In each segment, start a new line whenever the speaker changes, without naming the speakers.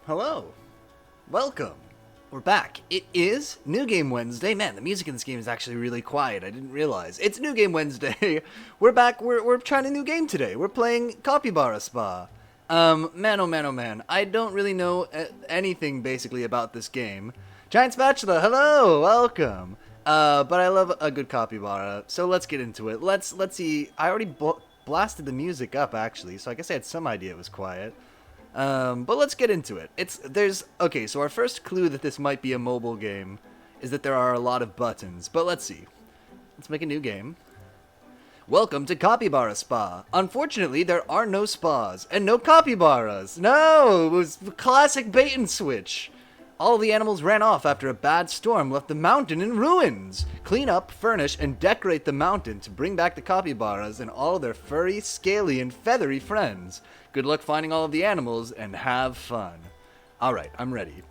Hello. Welcome. We're back. It is New Game Wednesday. Man, the music in this game is actually really quiet. I didn't realize. It's New Game Wednesday. We're back. We're trying a new game today. We're playing Capybara Spa. Man, oh man, oh man. I don't really know anything basically about this game. Giant Spatula, hello, welcome. But I love a good Capybara, so let's get into it. Let's see. I already blasted the music up actually, so I guess I had some idea it was quiet. But let's get into it. Okay, so our first clue that this might be a mobile game is that there are a lot of buttons. But let's see. Let's make a new game. Welcome to Capybara Spa. Unfortunately, there are no spas and no capybaras. No, it was the classic bait and switch. All the animals ran off after a bad storm left the mountain in ruins. Clean up, furnish, and decorate the mountain to bring back the capybaras and all their furry, scaly, and feathery friends. Good luck finding all of the animals and have fun. Alright, I'm ready.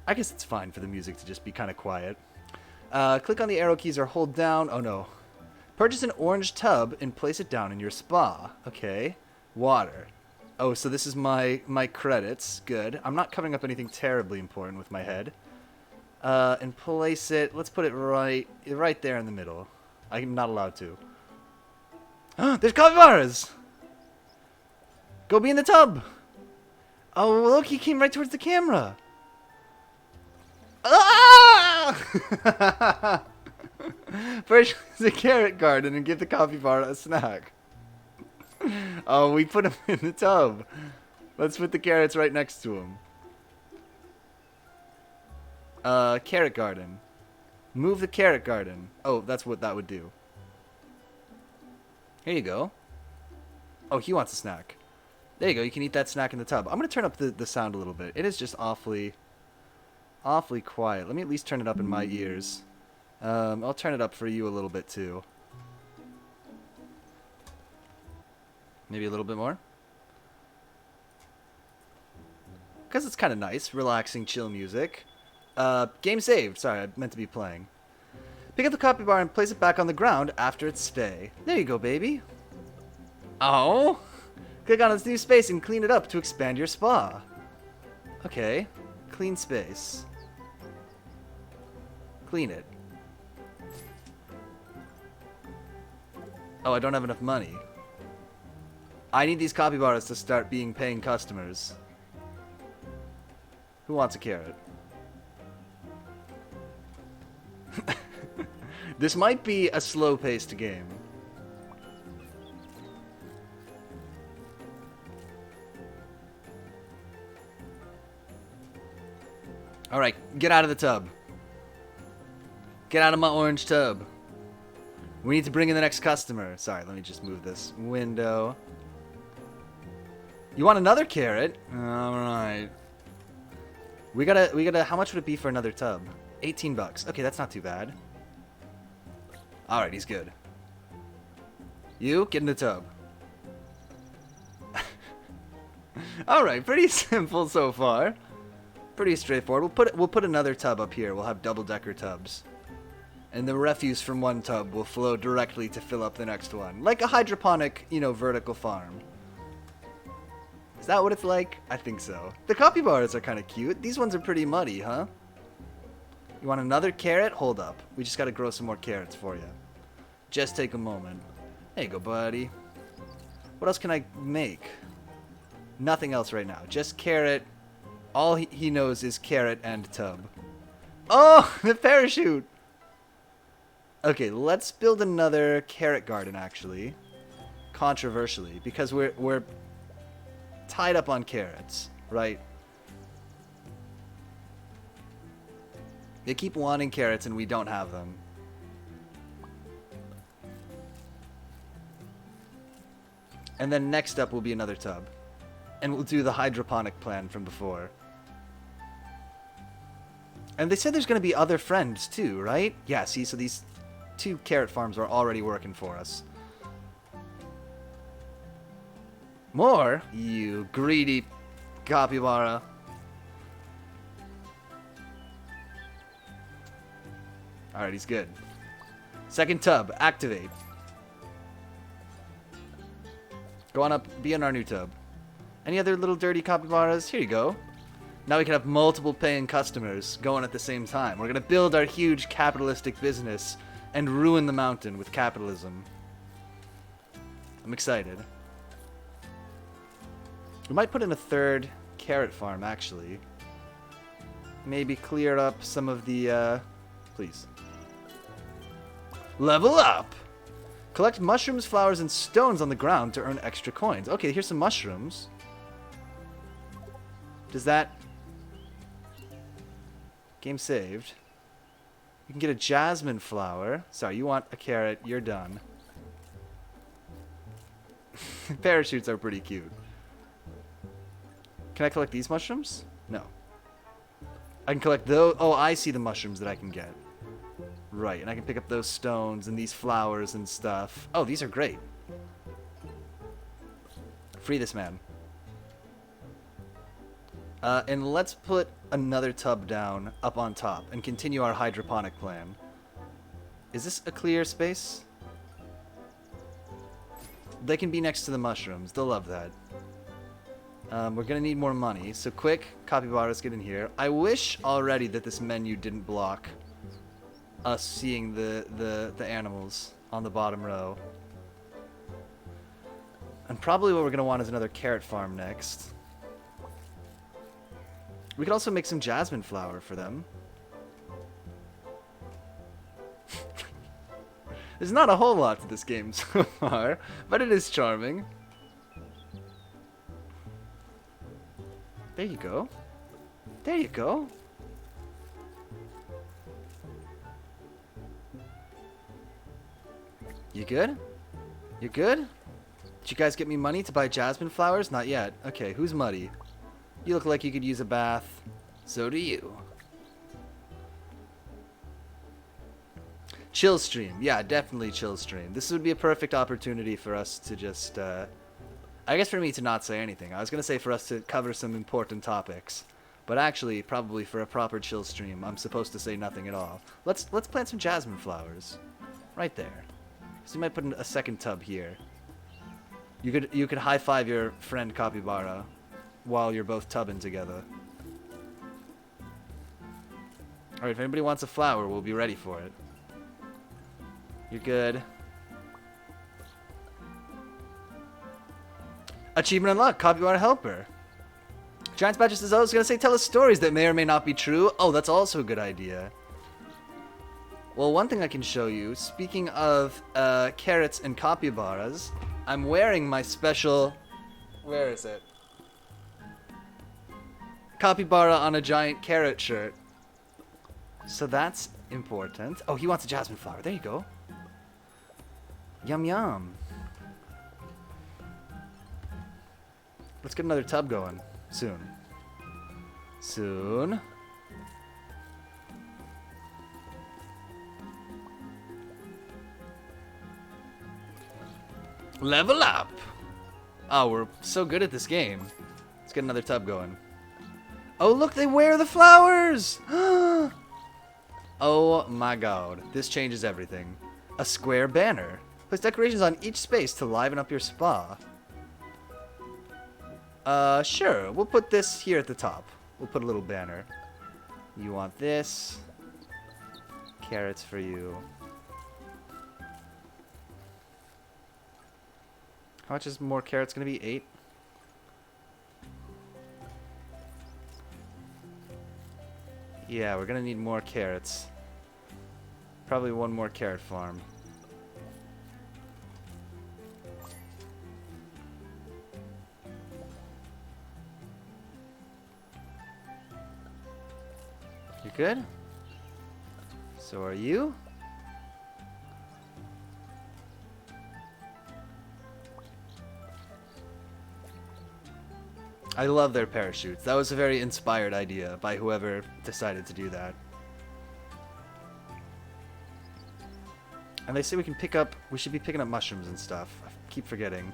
I guess it's fine for the music to just be kind of quiet. Click on the arrow keys or hold down. Oh no. Purchase an orange tub and place it down in your spa. Okay. Water. Oh, so this is my credits. Good. I'm not covering up anything terribly important with my head. And place it. Let's put it right there in the middle. I'm not allowed to. There's capybaras! Go be in the tub! Oh, look, he came right towards the camera. Ah! Purchase a carrot garden and give the capybara a snack. Oh, we put him in the tub. Let's put the carrots right next to him. Carrot garden. Move the carrot garden. Oh, that's what that would do. Here you go. Oh, he wants a snack. There you go. You can eat that snack in the tub. I'm going to turn up the sound a little bit. It is just awfully quiet. Let me at least turn it up in my ears. I'll turn it up for you a little bit too. Maybe a little bit more. Because it's kind of nice, relaxing, chill music. Game saved. Sorry, I meant to be playing. Pick up the capybara and place it back on the ground after its stay. There you go, baby. Oh, Click on this new space and clean it up to expand your spa. Okay. Clean space. Clean it. Oh, I don't have enough money. I need these capybaras to start being paying customers. Who wants a carrot? This might be a slow-paced game. Alright, get out of the tub. Get out of my orange tub. We need to bring in the next customer. Sorry, let me just move this window. You want another carrot? Alright. We gotta, how much would it be for another tub? 18 bucks. Okay, that's not too bad. Alright, he's good. You, get in the tub. Alright, pretty simple so far. Pretty straightforward. We'll put another tub up here. We'll have double-decker tubs. And the refuse from one tub will flow directly to fill up the next one. Like a hydroponic, you know, vertical farm. Is that what it's like? I think so. The capybaras are kind of cute. These ones are pretty muddy, huh? You want another carrot? Hold up. We just gotta grow some more carrots for you. Just take a moment. There you go, buddy. What else can I make? Nothing else right now. Just carrot. All he knows is carrot and tub. Oh, the parachute! Okay, let's build another carrot garden, actually. Controversially, because we're tied up on carrots, right? They keep wanting carrots and we don't have them. And then next up will be another tub. And we'll do the hydroponic plan from before. And they said there's going to be other friends too, right? Yeah, see, so these 2 carrot farms are already working for us. More? You greedy capybara. Alright, he's good. Second tub, activate. Go on up, be in our new tub. Any other little dirty capybaras? Here you go. Now we can have multiple paying customers going at the same time. We're going to build our huge capitalistic business and ruin the mountain with capitalism. I'm excited. We might put in a third carrot farm, actually. Maybe clear up some of the, please. Level up! Collect mushrooms, flowers, and stones on the ground to earn extra coins. Okay, here's some mushrooms. Does that... Game saved. You can get a jasmine flower. Sorry, you want a carrot. You're done. Parachutes are pretty cute. Can I collect these mushrooms? No. I can collect those. Oh, I see the mushrooms that I can get. Right, and I can pick up those stones and these flowers and stuff. Oh, these are great. Free this man. And let's put another tub down up on top and continue our hydroponic plan. Is this a clear space? They can be next to the mushrooms. They'll love that. We're gonna need more money, so quick, capybaras, get in here. I wish already that this menu didn't block us seeing the animals on the bottom row. And probably what we're gonna want is another carrot farm next. We could also make some jasmine flower for them. There's not a whole lot to this game so far, but it is charming. There you go. There you go. You good? You good? Did you guys get me money to buy jasmine flowers? Not yet. Okay, who's muddy? You look like you could use a bath. So do you. Chill stream. Yeah, definitely chill stream. This would be a perfect opportunity for us to just, I guess for me to not say anything. I was going to say for us to cover some important topics. But actually, probably for a proper chill stream, I'm supposed to say nothing at all. Let's plant some jasmine flowers. Right there. So we might put in a second tub here. You could high five your friend Capybara while you're both tubbing together. Alright, if anybody wants a flower, we'll be ready for it. You're good. Achievement unlocked, Capybara Helper. Giant's Badger says, I was going to say, tell us stories that may or may not be true. Oh, that's also a good idea. Well, one thing I can show you, speaking of carrots and capybaras, I'm wearing my special... Where is it? Capybara on a giant carrot shirt. So that's important. Oh, he wants a jasmine flower. There you go. Yum, yum. Let's get another tub going. Soon. Soon. Level up! Oh, we're so good at this game. Let's get another tub going. Oh, look, they wear the flowers! Oh my god. This changes everything. A square banner. Place decorations on each space to liven up your spa. Sure. We'll put this here at the top. We'll put a little banner. You want this. Carrots for you. How much is more carrots going to be? 8? Yeah, we're going to need more carrots. Probably one more carrot farm. You good? So are you? I love their parachutes. That was a very inspired idea by whoever decided to do that. And they say we can pick up... We should be picking up mushrooms and stuff. I keep forgetting.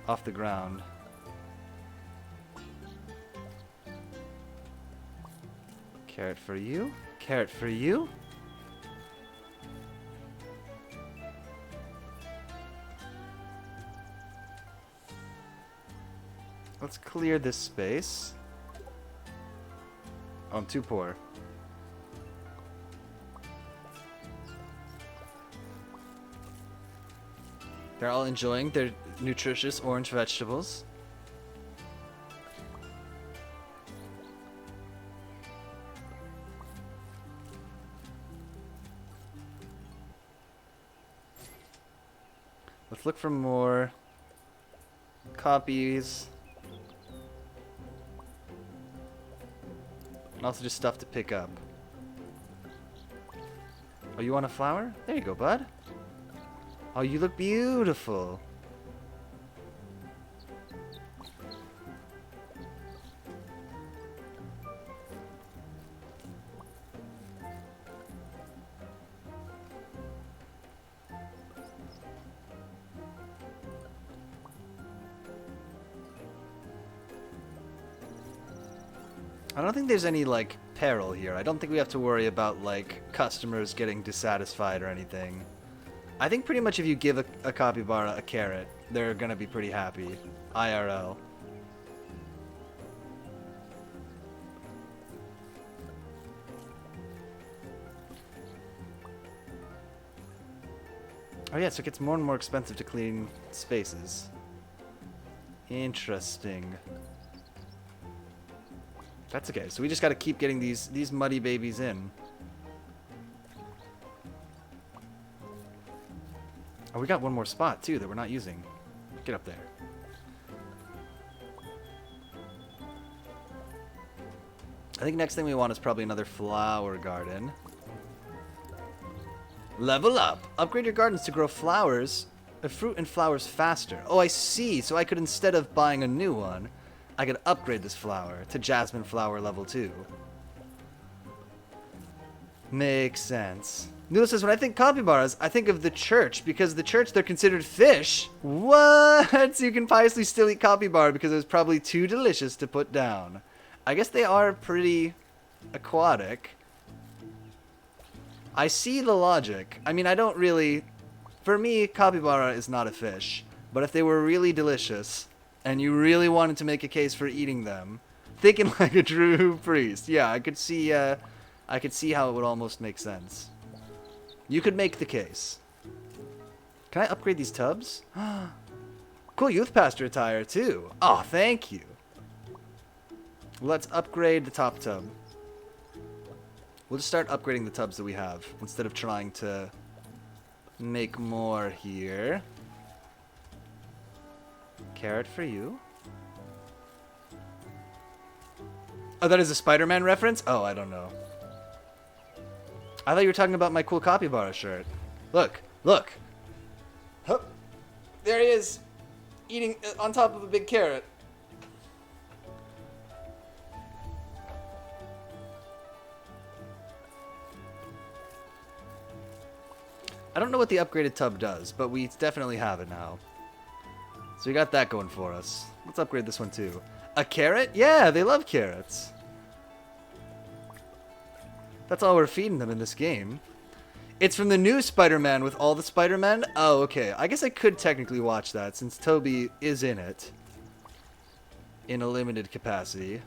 Off the ground. Carrot for you. Carrot for you. Let's clear this space. Oh, I'm too poor. They're all enjoying their nutritious orange vegetables. Let's look for more copies. And also just stuff to pick up. Oh, you want a flower? There you go, bud. Oh, you look beautiful. I don't think there's any, like, peril here. I don't think we have to worry about, like, customers getting dissatisfied or anything. I think pretty much if you give a capybara a carrot, they're gonna be pretty happy. IRL. Oh yeah, so it gets more and more expensive to clean spaces. Interesting. That's okay. So we just got to keep getting these muddy babies in. Oh, we got one more spot too that we're not using. Get up there. I think next thing we want is probably another flower garden. Level up. Upgrade your gardens to grow flowers, fruit and flowers faster. Oh, I see. So I could, instead of buying a new one, I could upgrade this flower to Jasmine Flower level 2. Makes sense. Noodle says, when I think capybaras, I think of the church, because the church, they're considered fish. What? So you can piously still eat capybara because it was probably too delicious to put down. I guess they are pretty aquatic. I see the logic. I mean, I don't really... For me, capybara is not a fish. But if they were really delicious, and you really wanted to make a case for eating them, thinking like a true priest, yeah, I could see how it would almost make sense. You could make the case. Can I upgrade these tubs? Cool youth pastor attire, too. Oh, thank you. Let's upgrade the top tub. We'll just start upgrading the tubs that we have, instead of trying to make more here. Carrot for you. Oh, that is a Spider-Man reference? Oh, I don't know. I thought you were talking about my cool Capybara shirt. Look, look. Hup. There he is, eating on top of a big carrot. I don't know what the upgraded tub does, but we definitely have it now. So we got that going for us. Let's upgrade this one too. A carrot? Yeah, they love carrots. That's all we're feeding them in this game. It's from the new Spider-Man with all the Spider-Men? Oh, okay. I guess I could technically watch that since Toby is in it. In a limited capacity.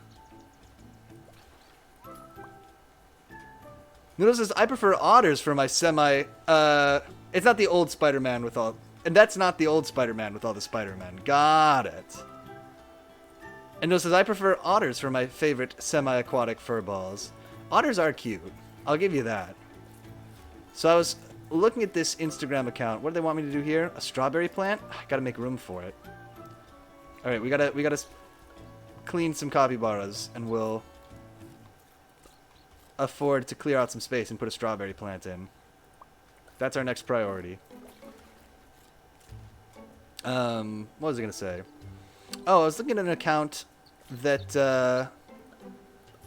Noodle says, I prefer otters for my semi... it's not the old Spider-Man with all... And that's not the old Spider-Man with all the Spider-Men. Got it. And Noodle says, I prefer otters for my favorite semi-aquatic fur balls. Otters are cute. I'll give you that. So I was looking at this Instagram account. What do they want me to do here? A strawberry plant? I gotta make room for it. Alright, we gotta clean some capybaras, and we'll afford to clear out some space and put a strawberry plant in. That's our next priority. What was I gonna say? Oh, I was looking at an account that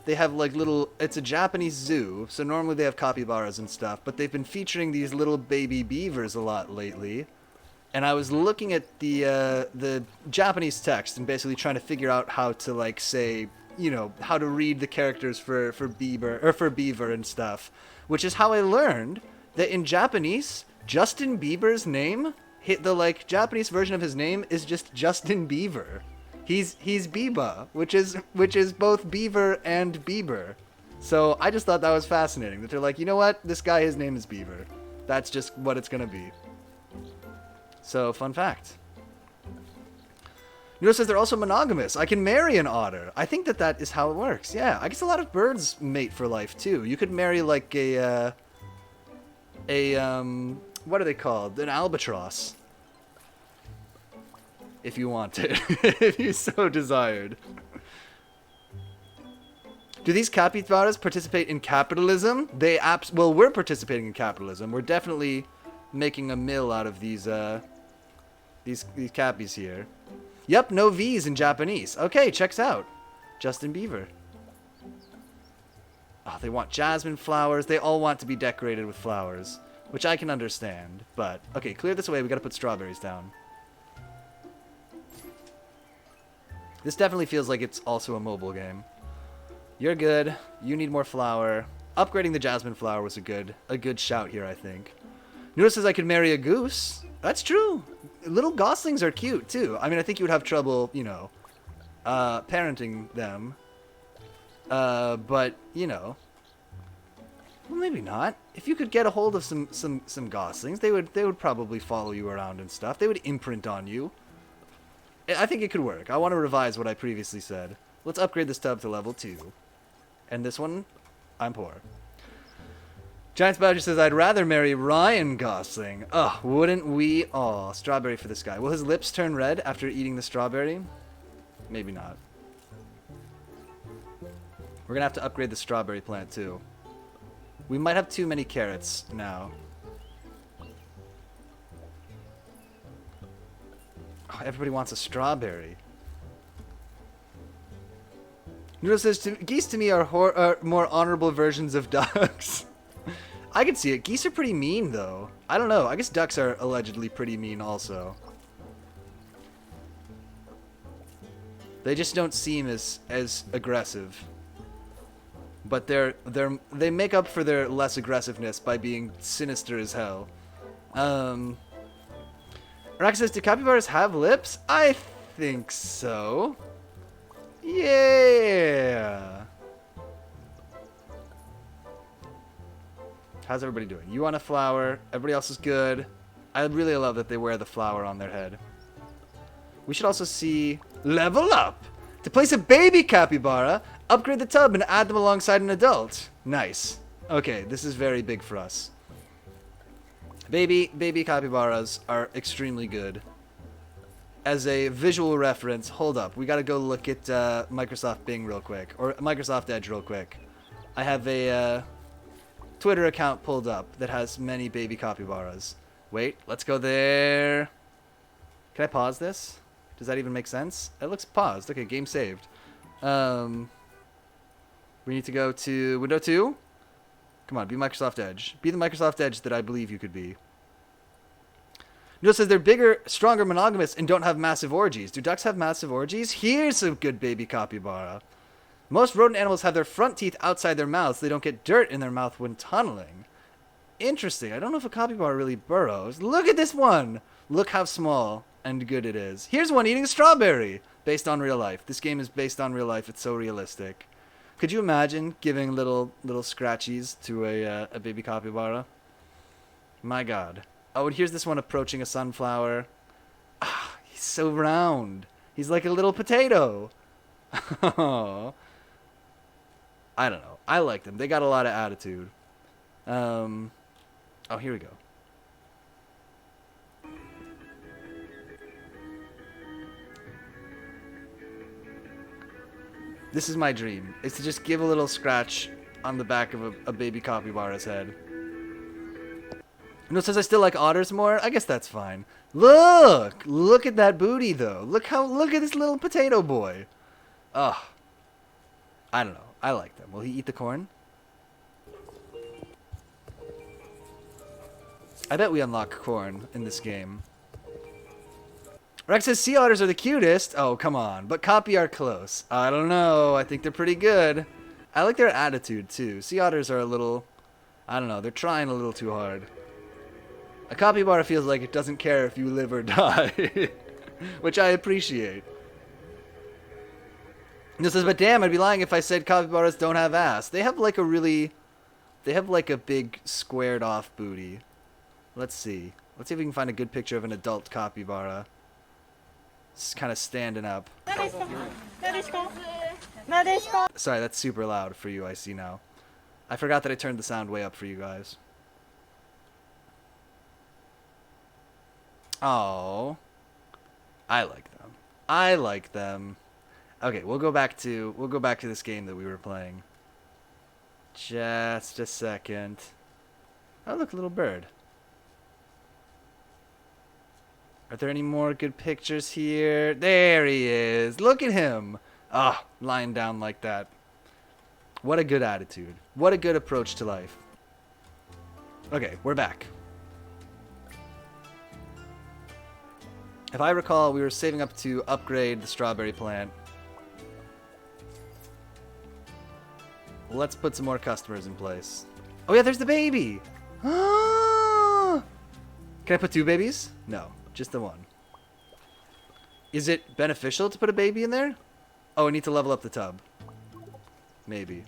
they have like little, it's a Japanese zoo, so normally they have capybaras and stuff, but they've been featuring these little baby beavers a lot lately. And I was looking at the Japanese text and basically trying to figure out how to like say, you know, how to read the characters for beaver and stuff, which is how I learned that in Japanese, Justin Bieber's name, the like Japanese version of his name is just Justin Bieber. He's Biba, which is both beaver and Bieber. So I just thought that was fascinating. That they're like, you know what? This guy, his name is Beaver. That's just what it's gonna be. So, fun fact. Noodle says they're also monogamous. I can marry an otter. I think that is how it works. Yeah, I guess a lot of birds mate for life too. You could marry like what are they called? An albatross. If you wanted. If you so desired. Do these capybaras participate in capitalism? Well, we're participating in capitalism. We're definitely making a mill out of these cappies here. Yep, no V's in Japanese. Okay, checks out. Justin Bieber. Oh, they want jasmine flowers. They all want to be decorated with flowers, which I can understand. But, okay, clear this away. We gotta put strawberries down. This definitely feels like it's also a mobile game. You're good. You need more flour. Upgrading the jasmine flower was a good shout here, I think. Noodle says I could marry a goose. That's true. Little goslings are cute, too. I mean, I think you would have trouble, you know, parenting them. But, you know. Well, maybe not. If you could get a hold of some goslings, they would probably follow you around and stuff. They would imprint on you. I think it could work. I want to revise what I previously said. Let's upgrade this tub to level 2. And this one, I'm poor. Giants Badger says, I'd rather marry Ryan Gosling. Ugh, wouldn't we all? Strawberry for this guy. Will his lips turn red after eating the strawberry? Maybe not. We're going to have to upgrade the strawberry plant, too. We might have too many carrots now. Oh, everybody wants a strawberry. Noodle says, geese to me are more honorable versions of ducks. I can see it. Geese are pretty mean, though. I don't know. I guess ducks are allegedly pretty mean also. They just don't seem as aggressive. But they make up for their less aggressive-ness by being sinister as hell. Rax says, do capybaras have lips? I think so. Yeah. How's everybody doing? You want a flower. Everybody else is good. I really love that they wear the flower on their head. We should also see level up. To place a baby capybara, upgrade the tub and add them alongside an adult. Nice. Okay, this is very big for us. Baby capybaras are extremely good. As a visual reference, hold up. We gotta go look at Microsoft Bing real quick. Or Microsoft Edge real quick. I have a Twitter account pulled up that has many baby capybaras. Wait, let's go there. Can I pause this? Does that even make sense? It looks paused. Okay, game saved. We need to go to window 2. Come on, be Microsoft Edge. Be the Microsoft Edge that I believe you could be. Noodle says they're bigger, stronger, monogamous, and don't have massive orgies. Do ducks have massive orgies? Here's a good baby capybara. Most rodent animals have their front teeth outside their mouths so they don't get dirt in their mouth when tunneling. Interesting. I don't know if a capybara really burrows. Look at this one! Look how small and good it is. Here's one eating a strawberry, based on real life. This game is based on real life. It's so realistic. Could you imagine giving little scratchies to a baby capybara? My God. Oh, and here's this one approaching a sunflower. Ah, he's so round. He's like a little potato. Oh. I don't know. I like them. They got a lot of attitude. Oh, here we go. This is my dream, is to just give a little scratch on the back of a baby capybara's head. No, it says I still like otters more. I guess that's fine. Look at that booty though. Look at this little potato boy. Ugh. I don't know. I like them. Will he eat the corn? I bet we unlock corn in this game. Rex says sea otters are the cutest. Oh, come on. But copy are close. I don't know. I think they're pretty good. I like their attitude, too. Sea otters are a little... I don't know. They're trying a little too hard. A capybara feels like it doesn't care if you live or die. Which I appreciate. And it says, but damn, I'd be lying if I said capybaras don't have ass. They have like a really... They have like a big squared off booty. Let's see. Let's see if we can find a good picture of an adult capybara. It's kind of standing up. Sorry, that's super loud for you, I see now. I forgot that I turned the sound way up for you guys. Oh, I like them. I like them. Okay, we'll go back to this game that we were playing. Just a second. Oh, look, a little bird. Are there any more good pictures here? There he is. Look at him. Ah, lying down like that. What a good attitude. What a good approach to life. Okay, we're back. If I recall, we were saving up to upgrade the strawberry plant. Let's put some more customers in place. Oh yeah, there's the baby! Ah! Can I put 2 babies? No. Just the one. Is it beneficial to put a baby in there? Oh, I need to level up the tub. Maybe.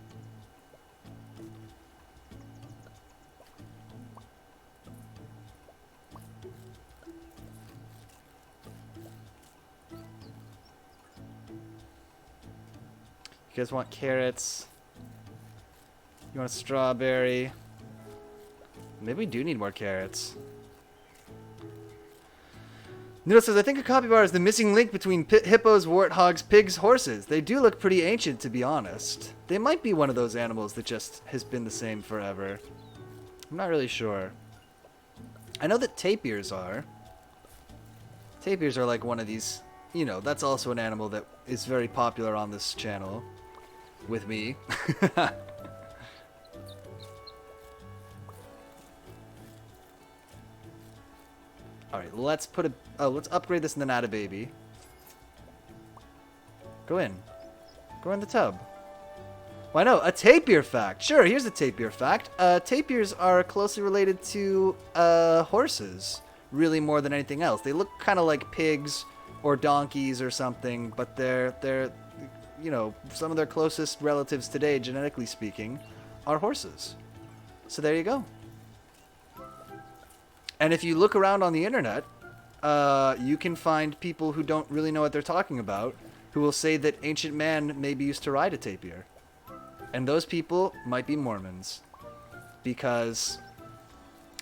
You guys want carrots? You want a strawberry? Maybe we do need more carrots. Noodle says, I think a capybara is the missing link between hippos, warthogs, pigs, horses. They do look pretty ancient, to be honest. They might be one of those animals that just has been the same forever. I'm not really sure. I know that tapirs are. Tapirs are like one of these, you know, that's also an animal that is very popular on this channel. With me. Alright, let's let's upgrade this and then add a baby. Go in. Go in the tub. Why no? A tapir fact. Sure, here's a tapir fact. Tapirs are closely related to horses. really more than anything else. They look kind of like pigs or donkeys or something, but they're you know, some of their closest relatives today, genetically speaking, are horses. So there you go. And if you look around on the internet, you can find people who don't really know what they're talking about, who will say that ancient man maybe used to ride a tapir. And those people might be Mormons. Because...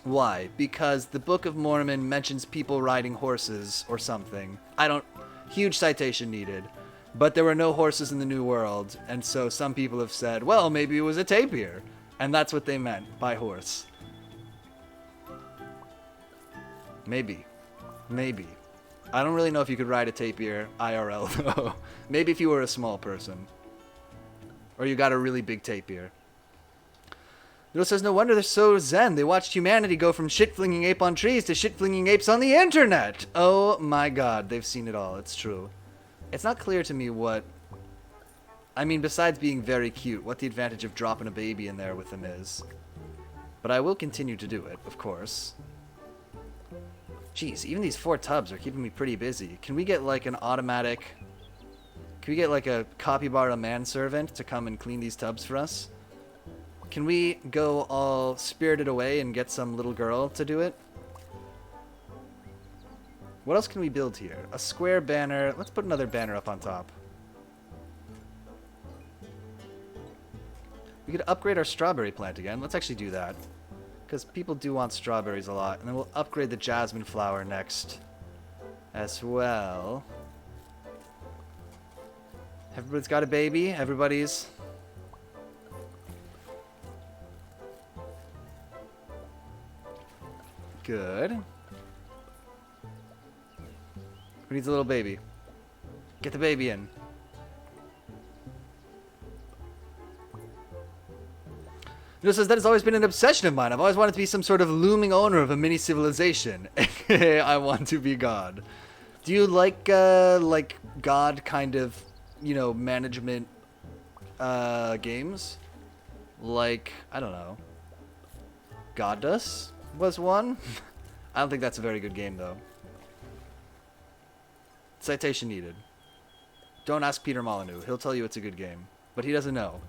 why? Because the Book of Mormon mentions people riding horses or something. Huge citation needed. But there were no horses in the New World, and so some people have said, well, maybe it was a tapir. And that's what they meant by horse. Maybe. Maybe. I don't really know if you could ride a tapir IRL, though. Maybe if you were a small person. Or you got a really big tapir. Noodle says, no wonder they're so zen. They watched humanity go from shit-flinging ape on trees to shit-flinging apes on the internet. Oh my god, they've seen it all. It's true. It's not clear to me what... I mean, besides being very cute, what the advantage of dropping a baby in there with them is. But I will continue to do it, of course. Jeez, even these 4 tubs are keeping me pretty busy. Can we get, like, an automatic... Can we get, like, a Capybara manservant to come and clean these tubs for us? Can we go all spirited away and get some little girl to do it? What else can we build here? A square banner. Let's put another banner up on top. We could upgrade our strawberry plant again. Let's actually do that. Because people do want strawberries a lot. And then we'll upgrade the jasmine flower next as well. Everybody's got a baby. Everybody's... good. Who needs a little baby? Get the baby in. Noodle says, that has always been an obsession of mine. I've always wanted to be some sort of looming owner of a mini civilization. I want to be God. Do you like God kind of, you know, management games? Like, I don't know. Goddess was one? I don't think that's a very good game, though. Citation needed. Don't ask Peter Molyneux. He'll tell you it's a good game. But he doesn't know.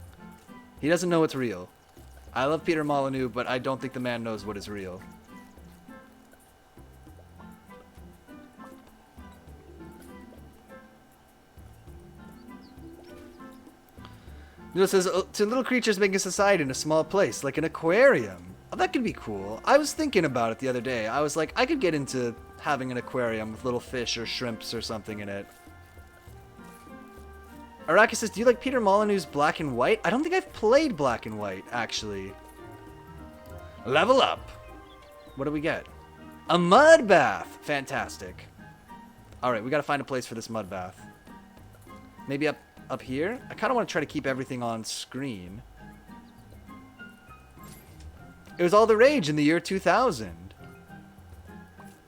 He doesn't know it's real. I love Peter Molyneux, but I don't think the man knows what is real. Noodle says, to little creatures making society in a small place, like an aquarium. Oh, that could be cool. I was thinking about it the other day. I was like, I could get into having an aquarium with little fish or shrimps or something in it. Araki says, do you like Peter Molyneux's Black and White? I don't think I've played Black and White, actually. Level up. What do we get? A mud bath. Fantastic. Alright, we gotta find a place for this mud bath. Maybe up here? I kind of want to try to keep everything on screen. It was all the rage in the year 2000.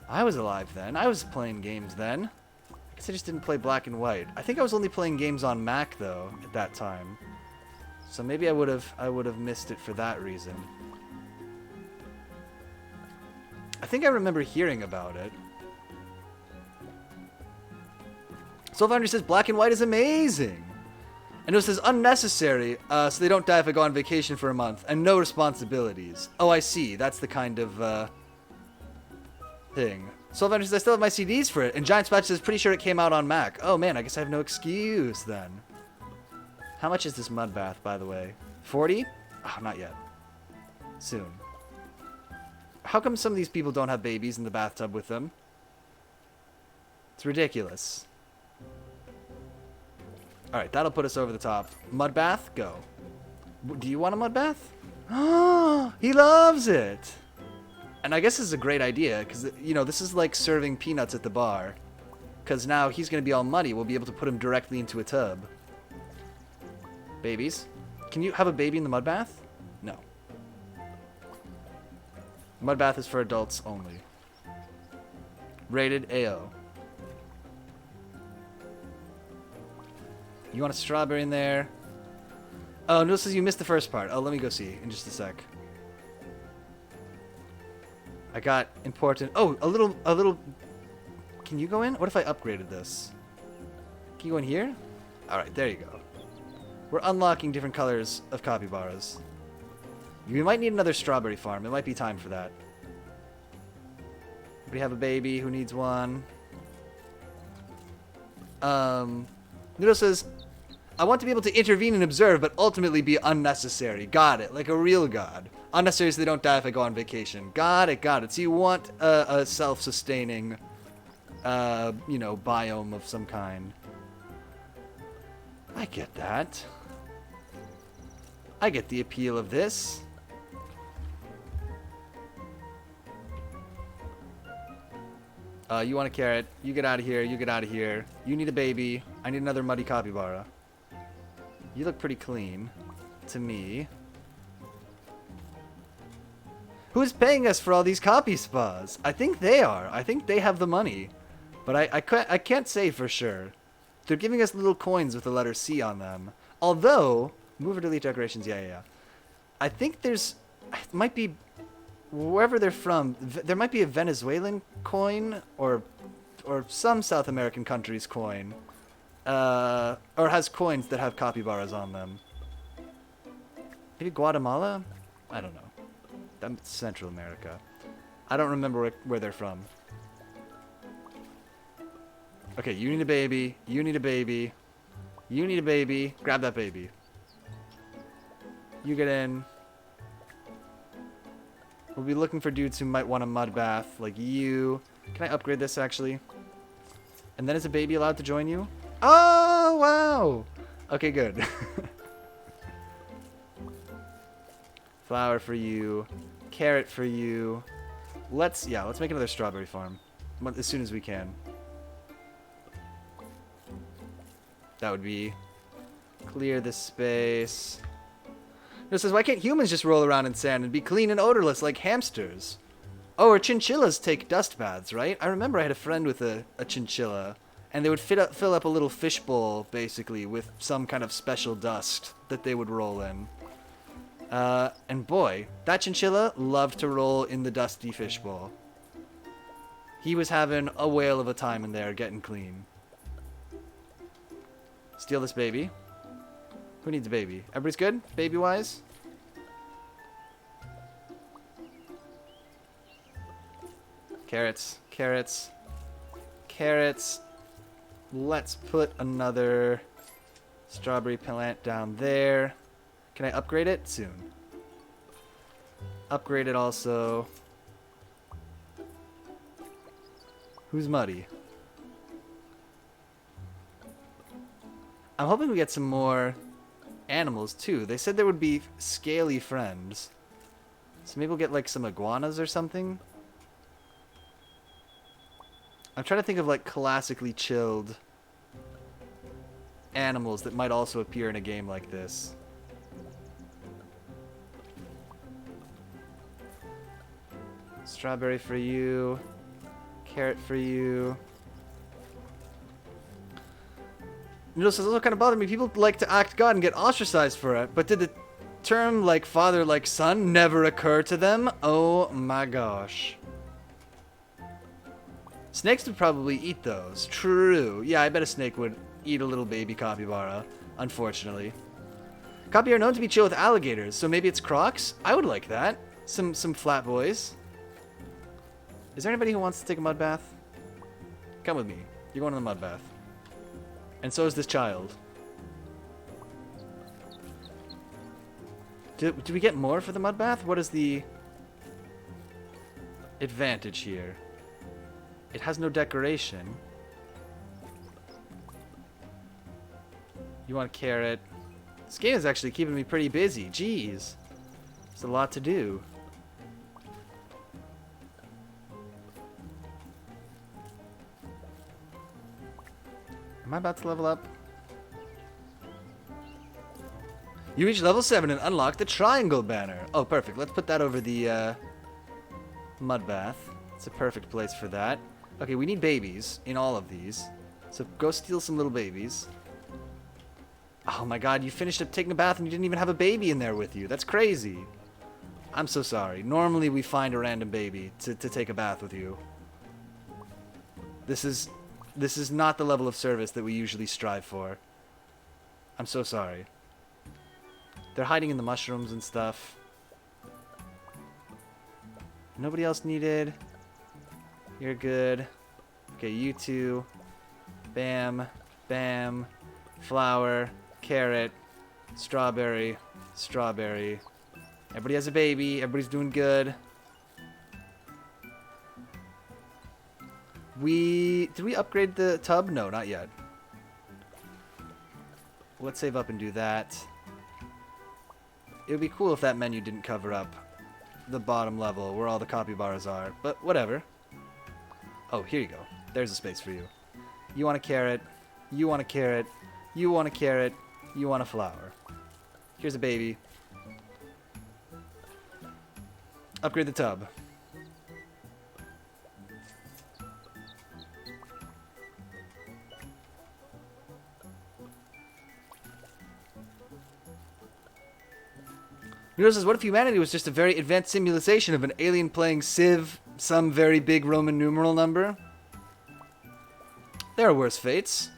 I was alive then. I was playing games then. I guess I just didn't play Black and White. I think I was only playing games on Mac, though, at that time. So maybe I would have missed it for that reason. I think I remember hearing about it. Soulfoundry says, Black and White is amazing. And it says, unnecessary, so they don't die if I go on vacation for a month. And no responsibilities. Oh, I see. That's the kind of, thing. Soulfoundry says, I still have my CDs for it. And Giant Spatch says, pretty sure it came out on Mac. Oh, man, I guess I have no excuse, then. How much is this mud bath, by the way? 40? Oh, not yet. Soon. How come some of these people don't have babies in the bathtub with them? It's ridiculous. Alright, that'll put us over the top. Mud bath? Go. Do you want a mud bath? He loves it! And I guess this is a great idea, because, you know, this is like serving peanuts at the bar. Because now he's going to be all muddy. We'll be able to put him directly into a tub. Babies? Can you have a baby in the mud bath? No. Mud bath is for adults only. Rated AO. You want a strawberry in there? Oh, Noodle says you missed the first part. Oh, let me go see in just a sec. I got important... Oh, a little... Can you go in? What if I upgraded this? Can you go in here? Alright, there you go. We're unlocking different colors of capybaras. We might need another strawberry farm. It might be time for that. We have a baby who needs one. Noodle says, I want to be able to intervene and observe, but ultimately be unnecessary. Got it. Like a real god. Unnecessary so they don't die if I go on vacation. Got it, got it. So you want a self-sustaining, you know, biome of some kind. I get that. I get the appeal of this. You want a carrot. You get out of here. You get out of here. You need a baby. I need another muddy capybara. You look pretty clean. To me. Who's paying us for all these copy spas? I think they are. I think they have the money. But I can't say for sure. They're giving us little coins with the letter C on them. Although, move or delete decorations, yeah. I think there's, it might be, wherever they're from, there might be a Venezuelan coin or some South American country's coin. Or has coins that have capybaras on them. Maybe Guatemala? I don't know. That's Central America. I don't remember where they're from. Okay, you need a baby. You need a baby. You need a baby. Grab that baby. You get in. We'll be looking for dudes who might want a mud bath, like you. Can I upgrade this, actually? And then is a baby allowed to join you? Oh, wow! Okay, good. Flower for you. Carrot for you. Let's make another strawberry farm. As soon as we can. That would be clear this space. It says, why can't humans just roll around in sand and be clean and odorless like hamsters? Oh, or chinchillas take dust baths, right? I remember I had a friend with a chinchilla, and they would fill up a little fishbowl, basically, with some kind of special dust that they would roll in. And boy, that chinchilla loved to roll in the dusty fishbowl. He was having a whale of a time in there getting clean. Steal this baby. Who needs a baby? Everybody's good? Baby-wise? Carrots. Carrots. Carrots. Let's put another strawberry plant down there. Can I upgrade it? Soon. Upgrade it also. Who's muddy? I'm hoping we get some more animals, too. They said there would be scaly friends. So maybe we'll get, like, some iguanas or something? I'm trying to think of, like, classically chilled animals that might also appear in a game like this. Strawberry for you. Carrot for you. Noodle says, also kind of bothered me. People like to act God and get ostracized for it. But did the term like father, like son never occur to them? Oh my gosh. Snakes would probably eat those. True. Yeah, I bet a snake would eat a little baby capybara, unfortunately. Capybara are known to be chill with alligators, so maybe it's crocs? I would like that. Some flat boys. Is there anybody who wants to take a mud bath? Come with me. You're going to the mud bath. And so is this child. Do we get more for the mud bath? What is the advantage here? It has no decoration. You want a carrot? This game is actually keeping me pretty busy. Jeez. There's a lot to do. Am I about to level up? You reach level 7 and unlock the triangle banner. Oh, perfect. Let's put that over the mud bath. It's a perfect place for that. Okay, we need babies in all of these. So go steal some little babies. Oh my god, you finished up taking a bath and you didn't even have a baby in there with you. That's crazy. I'm so sorry. Normally we find a random baby to take a bath with you. This is not the level of service that we usually strive for. I'm so sorry. They're hiding in the mushrooms and stuff. Nobody else needed. You're good. Okay, you two. Bam. Bam. Flower. Carrot. Strawberry. Strawberry. Everybody has a baby. Everybody's doing good. Did we upgrade the tub? No, not yet. Let's save up and do that. It would be cool if that menu didn't cover up the bottom level where all the capybaras are, but whatever. Oh, here you go. There's a space for you. You want a carrot. You want a carrot. You want a carrot. You want a flower. Here's a baby. Upgrade the tub. Miro says, what if humanity was just a very advanced simulation of an alien playing Civ, some very big Roman numeral number? There are worse fates.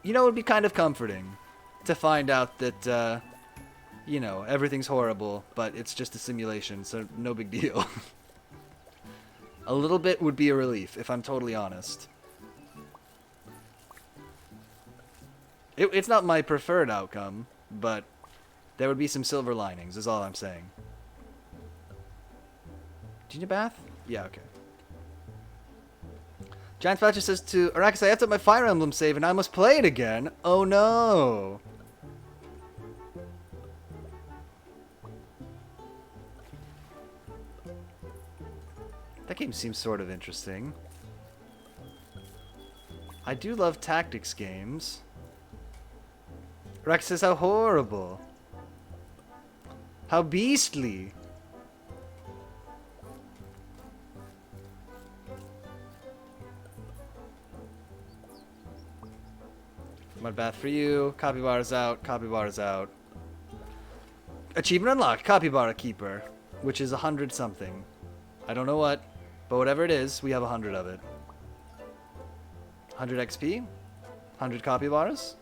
You know, it would be kind of comforting to find out that, you know, everything's horrible, but it's just a simulation, so no big deal. A little bit would be a relief, if I'm totally honest. It's not my preferred outcome, but there would be some silver linings, is all I'm saying. Do you need a bath? Yeah, okay. Giant Fletcher says to Arrakis, I effed up my Fire Emblem save and I must play it again. Oh no! That game seems sort of interesting. I do love tactics games. Arrakis says, how horrible. How beastly. Mud bath for you. Capybara's out. Capybara's out. Achievement unlocked. Capybara Keeper. Which is 100 something. I don't know what. But whatever it is, we have 100 of it. 100 XP? 100 capybaras?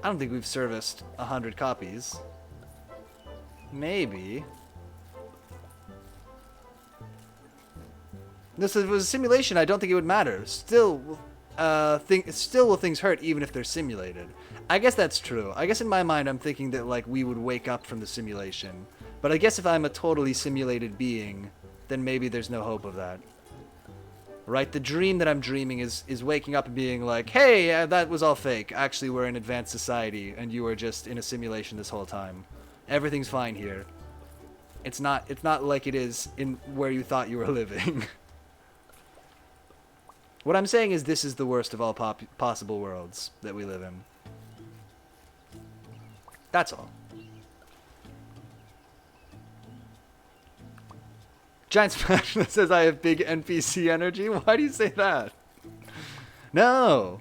I don't think we've serviced 100 copies. Maybe. This if it was a simulation, I don't think it would matter. Still will things hurt even if they're simulated. I guess that's true. I guess in my mind I'm thinking that like we would wake up from the simulation. But I guess if I'm a totally simulated being, then maybe there's no hope of that. Right? The dream that I'm dreaming is waking up and being like, hey, that was all fake. Actually, we're in advanced society and you were just in a simulation this whole time. Everything's fine here. It's not like it is in where you thought you were living. What I'm saying is this is the worst of all possible worlds that we live in. That's all. Giant Smash that says I have big NPC energy. Why do you say that? No.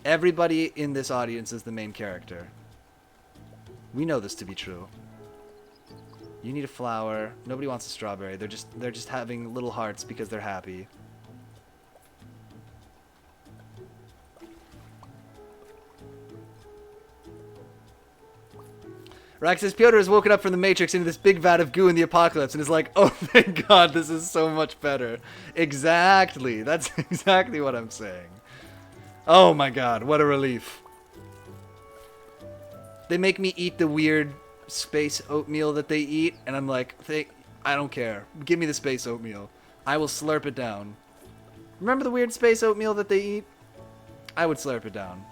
Everybody in this audience is the main character. We know this to be true. You need a flower. Nobody wants a strawberry. They're just having little hearts because they're happy. Rax says Piotr has woken up from the Matrix into this big vat of goo in the apocalypse and is like, oh, thank God, this is so much better. Exactly. That's exactly what I'm saying. Oh my God, what a relief. They make me eat the weird space oatmeal that they eat, and I'm like, I don't care. Give me the space oatmeal. I will slurp it down. Remember the weird space oatmeal that they eat? I would slurp it down.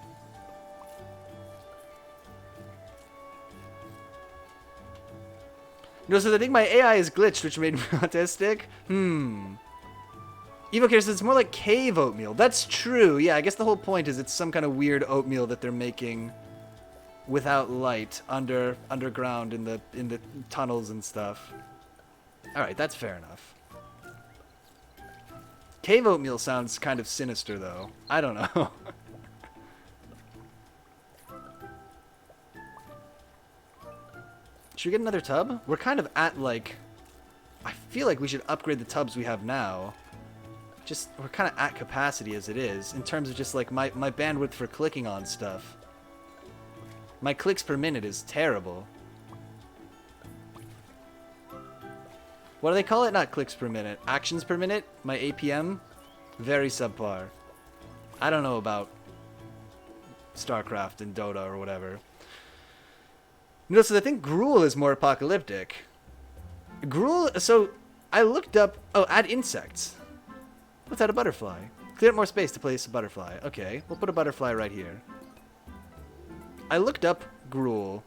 No, so I think my AI is glitched, which made me autistic. EvoCare says it's more like cave oatmeal. That's true. Yeah, I guess the whole point is it's some kind of weird oatmeal that they're making without light underground in the tunnels and stuff. All right, that's fair enough. Cave oatmeal sounds kind of sinister, though. I don't know. Should we get another tub? We're kind of at, like... I feel like we should upgrade the tubs we have now. Just, we're kind of at capacity as it is, in terms of just, like, my bandwidth for clicking on stuff. My clicks per minute is terrible. What do they call it? Not clicks per minute. Actions per minute? My APM? Very subpar. I don't know about StarCraft and Dota or whatever. Notice I think Gruel is more apocalyptic. Gruel, so I looked up, oh, add insects. Let's add a butterfly. Clear up more space to place a butterfly. Okay, we'll put a butterfly right here. I looked up Gruel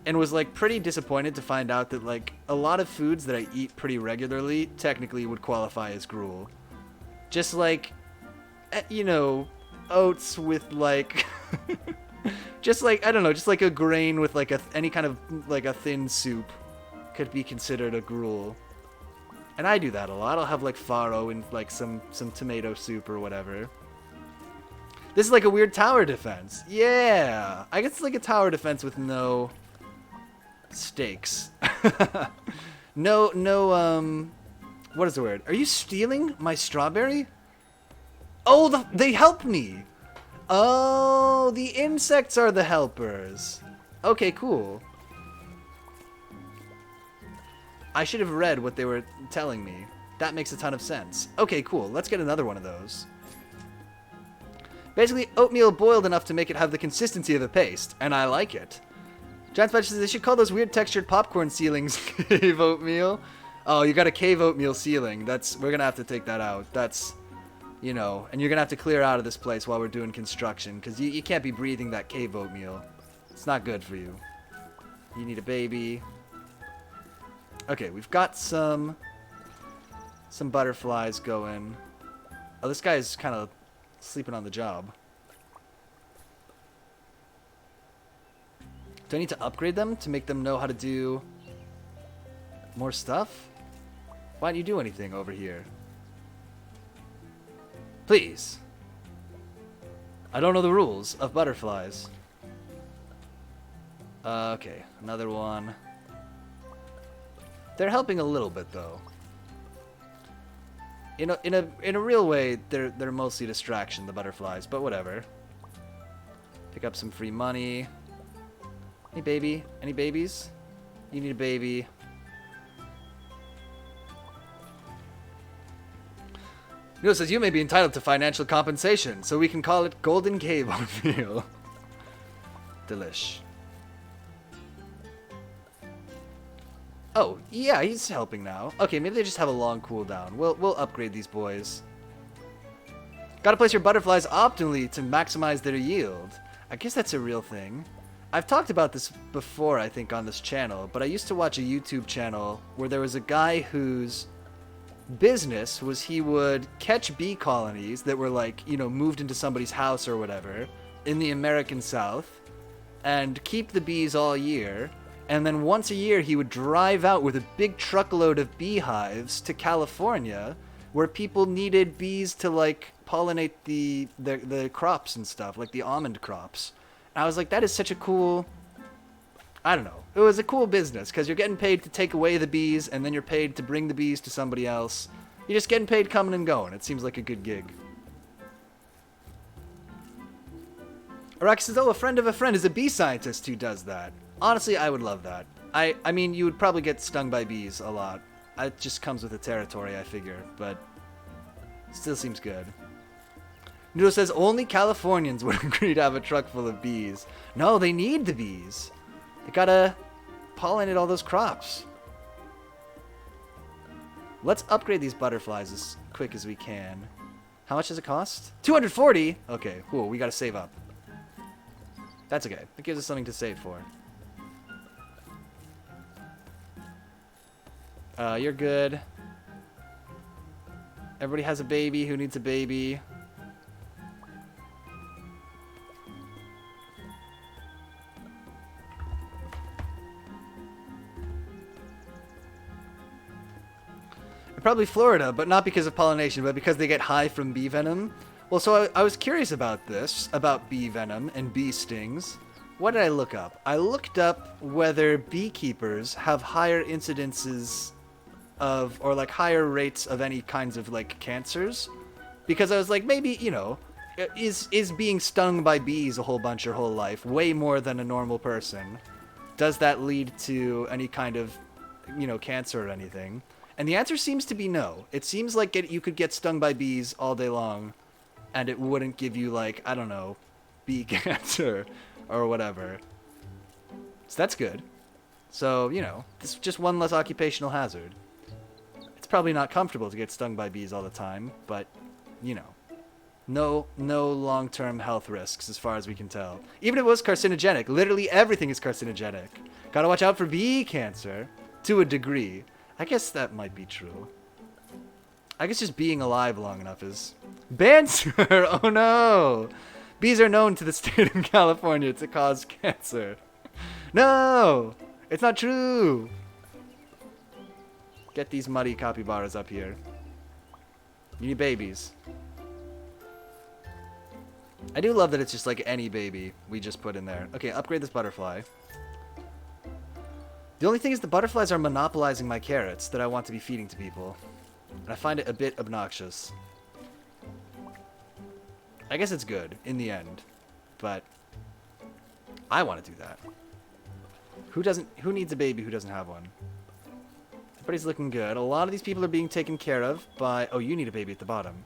and was like pretty disappointed to find out that like a lot of foods that I eat pretty regularly technically would qualify as Gruel. Just like, you know, oats with like, just like, I don't know, just like a grain with like any kind of like a thin soup could be considered a Gruel. And I do that a lot. I'll have like farro and like some tomato soup or whatever. This is like a weird tower defense. Yeah, I guess it's like a tower defense with no stakes. no, what is the word? Are you stealing my strawberry? Oh, they help me. Oh, the insects are the helpers. Okay, cool. I should have read what they were telling me. That makes a ton of sense. Okay, cool. Let's get another one of those. Basically, oatmeal boiled enough to make it have the consistency of a paste, and I like it. Giant Spatch says they should call those weird textured popcorn ceilings cave oatmeal. Oh, you got a cave oatmeal ceiling. We're gonna have to take that out. That's, you know, and you're gonna have to clear out of this place while we're doing construction, because you can't be breathing that cave oatmeal. It's not good for you. You need a baby. Okay, we've got some butterflies going. Oh, this guy's kind of sleeping on the job. Do I need to upgrade them to make them know how to do more stuff? Why don't you do anything over here? Please. I don't know the rules of butterflies. Okay, another one. They're helping a little bit though. In a real way, they're mostly a distraction, the butterflies, but whatever. Pick up some free money. Hey baby, any babies? You need a baby. No, says you may be entitled to financial compensation, so we can call it Golden Cave Oatmeal. Delish. Oh, yeah, he's helping now. Okay, maybe they just have a long cooldown. We'll upgrade these boys. Gotta place your butterflies optimally to maximize their yield. I guess that's a real thing. I've talked about this before, I think, on this channel, but I used to watch a YouTube channel where there was a guy whose business was he would catch bee colonies that were like, you know, moved into somebody's house or whatever in the American South and keep the bees all year. And then once a year, he would drive out with a big truckload of beehives to California, where people needed bees to like pollinate the crops and stuff, like the almond crops. And I was like, that is such a cool. I don't know. It was a cool business because you're getting paid to take away the bees, and then you're paid to bring the bees to somebody else. You're just getting paid coming and going. It seems like a good gig. Araki says, oh, a friend of a friend is a bee scientist who does that. Honestly, I would love that. I mean, you would probably get stung by bees a lot. It just comes with the territory, I figure, but still seems good. Noodle says, only Californians would agree to have a truck full of bees. No, they need the bees. They gotta pollinate all those crops. Let's upgrade these butterflies as quick as we can. How much does it cost? 240? Okay, cool. We gotta save up. That's okay. It gives us something to save for. You're good. Everybody has a baby. Who needs a baby? Probably Florida, but not because of pollination, but because they get high from bee venom. Well, so I was curious about this, about bee venom and bee stings. What did I look up? I looked up whether beekeepers have higher incidences of, or like higher rates of any kinds of like cancers. Because I was like, maybe, you know, is being stung by bees a whole bunch your whole life way more than a normal person? Does that lead to any kind of, you know, cancer or anything? And the answer seems to be no. It seems like you could get stung by bees all day long, and it wouldn't give you, like, I don't know, bee cancer or whatever. So that's good. So, you know, this is just one less occupational hazard. It's probably not comfortable to get stung by bees all the time, but, you know, no long-term health risks as far as we can tell. Even if it was carcinogenic, literally everything is carcinogenic. Gotta watch out for bee cancer, to a degree. I guess that might be true. I guess just being alive long enough is... Banter! Oh no! Bees are known to the state of California to cause cancer. No! It's not true! Get these muddy capybaras up here. You need babies. I do love that it's just like any baby we just put in there. Okay, upgrade this butterfly. The only thing is the butterflies are monopolizing my carrots that I want to be feeding to people. And I find it a bit obnoxious. I guess it's good in the end, but I want to do that. Who needs a baby who doesn't have one? Everybody's looking good. A lot of these people are being taken care of by... Oh, you need a baby at the bottom.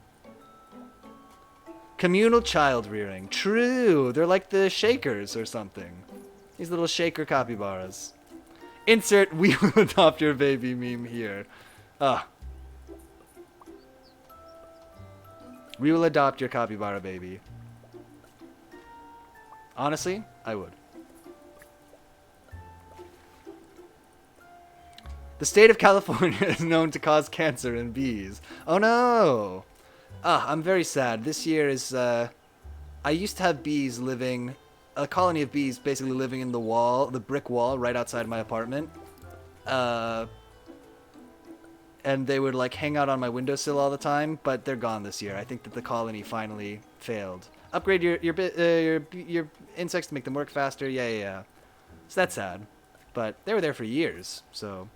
Communal child rearing. True. They're like the Shakers or something. These little Shaker capybaras. Insert "we will adopt your baby" meme here. We will adopt your capybara baby. Honestly, I would. The state of California is known to cause cancer in bees. Oh no! I'm very sad. This year is, I used to have bees living, a colony of bees basically living in the wall, the brick wall right outside my apartment. And they would like hang out on my windowsill all the time, but they're gone this year. I think that the colony finally failed. Upgrade your insects to make them work faster. Yeah. So that's sad. But they were there for years, so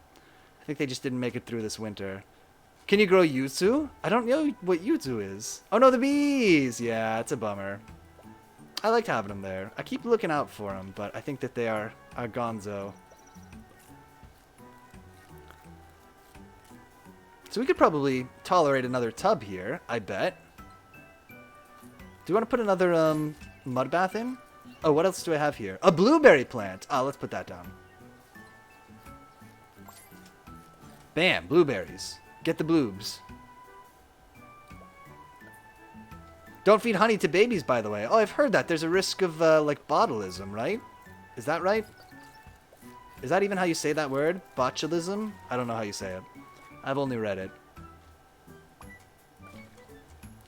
I think they just didn't make it through this winter. Can you grow yuzu? I don't know what yuzu is. Oh no, the bees! Yeah, it's a bummer. I liked having them there. I keep looking out for them, but I think that they are gonzo. So we could probably tolerate another tub here, I bet. Do you want to put another mud bath in? Oh, what else do I have here? A blueberry plant! Oh, let's put that down. Bam, blueberries. Get the bloobs. Don't feed honey to babies, by the way. Oh, I've heard that. There's a risk of, like, botulism, right? Is that right? Is that even how you say that word? Botulism? I don't know how you say it. I've only read it.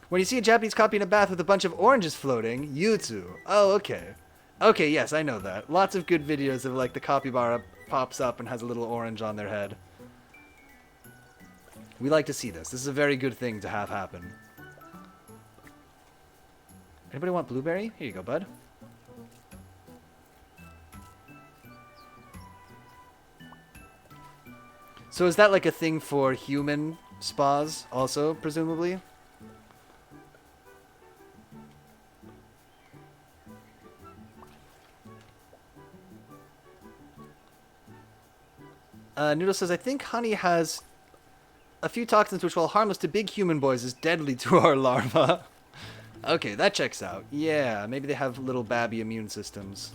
When you see a Japanese copy in a bath with a bunch of oranges floating, yuzu. Oh, okay. Okay, yes, I know that. Lots of good videos of, like, the capybara pops up and has a little orange on their head. We like to see this. This is a very good thing to have happen. Anybody want blueberry? Here you go, bud. So is that like a thing for human spas also, presumably? Noodle says, I think honey has a few toxins which, while harmless to big human boys, is deadly to our larvae. Okay, that checks out. Yeah, maybe they have little babby immune systems.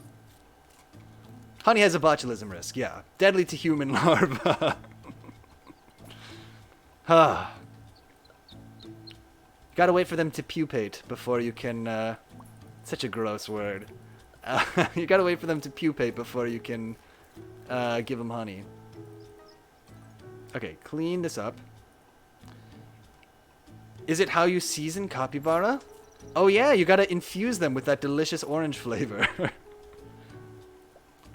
Honey has a botulism risk, yeah. Deadly to human larvae. Gotta wait for them to pupate before you can, such a gross word. You gotta wait for them to pupate before you can, give them honey. Okay, clean this up. Is it how you season capybara? Oh yeah, you gotta infuse them with that delicious orange flavor.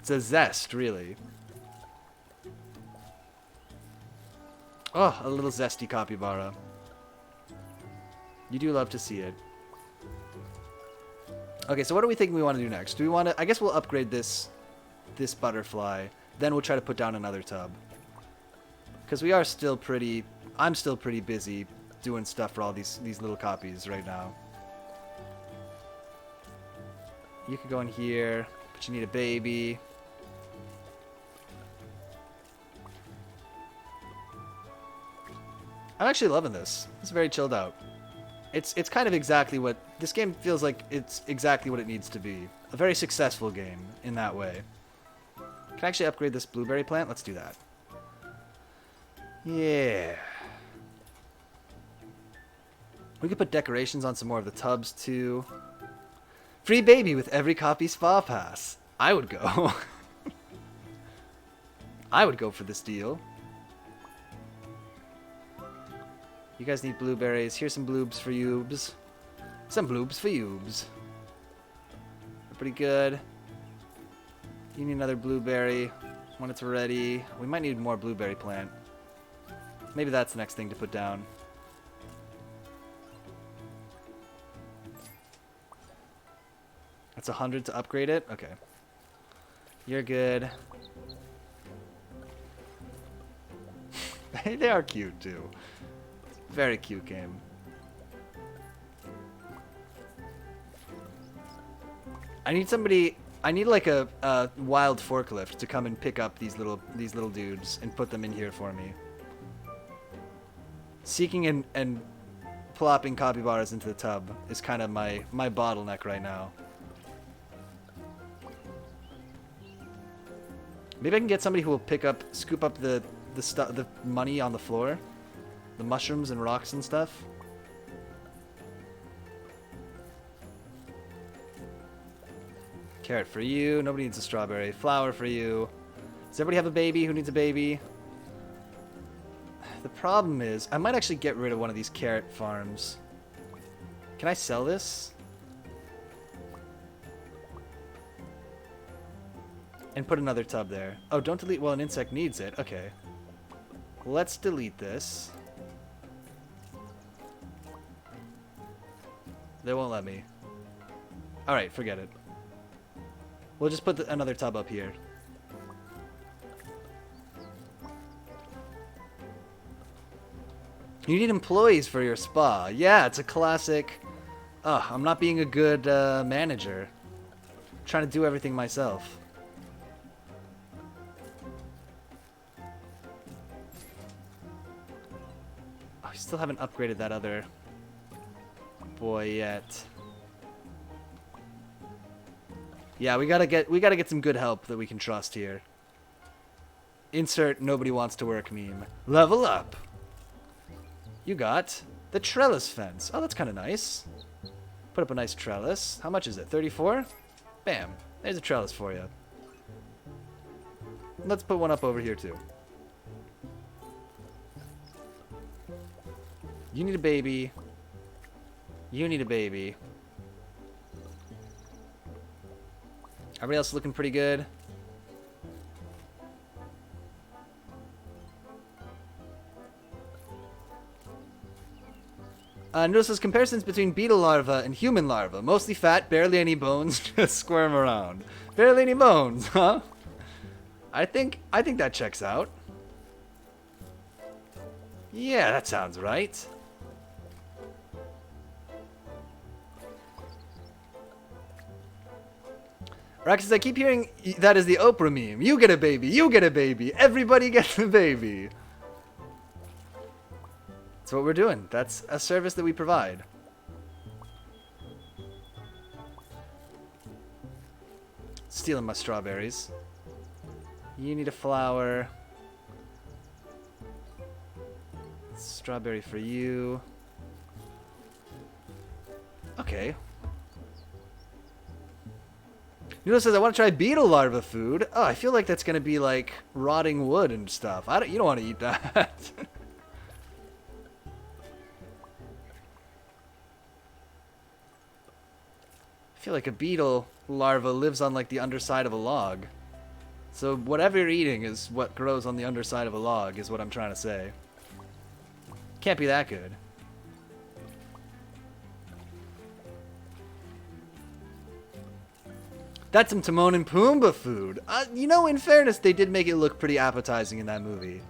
It's a zest, really. Oh, a little zesty capybara. You do love to see it. Okay, so what do we think we want to do next? Do we want to... I guess we'll upgrade this butterfly. Then we'll try to put down another tub. Because we are still pretty... I'm still pretty busy doing stuff for all these little copies right now. You could go in here, but you need a baby. I'm actually loving this. It's very chilled out. It's kind of exactly what... This game feels like it's exactly what it needs to be. A very successful game in that way. Can I actually upgrade this blueberry plant? Let's do that. Yeah. We could put decorations on some more of the tubs, too. Free baby with every copy spa pass. I would go. I would go for this deal. You guys need blueberries. Here's some bloobs for youbs. Some bloobs for youbs. They're pretty good. You need another blueberry when it's ready. We might need more blueberry plant. Maybe that's the next thing to put down. That's 100 to upgrade it? Okay. You're good. They are cute, too. Very cute game. I need somebody... I need like a wild forklift to come and pick up these little dudes and put them in here for me. Seeking and plopping capybaras into the tub is kind of my bottleneck right now. Maybe I can get somebody who will scoop up the money on the floor, the mushrooms and rocks and stuff. Carrot for you. Nobody needs a strawberry. Flower for you. Does everybody have a baby? Who needs a baby? The problem is, I might actually get rid of one of these carrot farms. Can I sell this? And put another tub there. Oh, don't delete. Well, an insect needs it. Okay. Let's delete this. They won't let me. Alright, forget it. We'll just put another tub up here. You need employees for your spa. Yeah, it's a classic... Ugh, I'm not being a good manager. I'm trying to do everything myself. Oh, I still haven't upgraded that other boy yet. Yeah, we gotta get some good help that we can trust here. Insert nobody wants to work meme. Level up. You got the trellis fence. Oh, that's kind of nice. Put up a nice trellis. How much is it? 34? Bam. There's a trellis for you. Let's put one up over here too. You need a baby. You need a baby. Everybody else looking pretty good. Notices comparisons between beetle larva and human larva. Mostly fat, barely any bones, just squirm around. Barely any bones, huh? I think that checks out. Yeah, that sounds right. Raxus, I keep hearing that is the Oprah meme. You get a baby, you get a baby, everybody gets a baby. That's what we're doing. That's a service that we provide. Stealing my strawberries. You need a flower. Strawberry for you. Okay. Nuno says, I want to try beetle larva food. Oh, I feel like that's going to be like rotting wood and stuff. You don't want to eat that. I feel like a beetle larva lives on like the underside of a log. So whatever you're eating is what grows on the underside of a log, is what I'm trying to say. Can't be that good. That's some Timon and Pumbaa food. You know, in fairness, they did make it look pretty appetizing in that movie.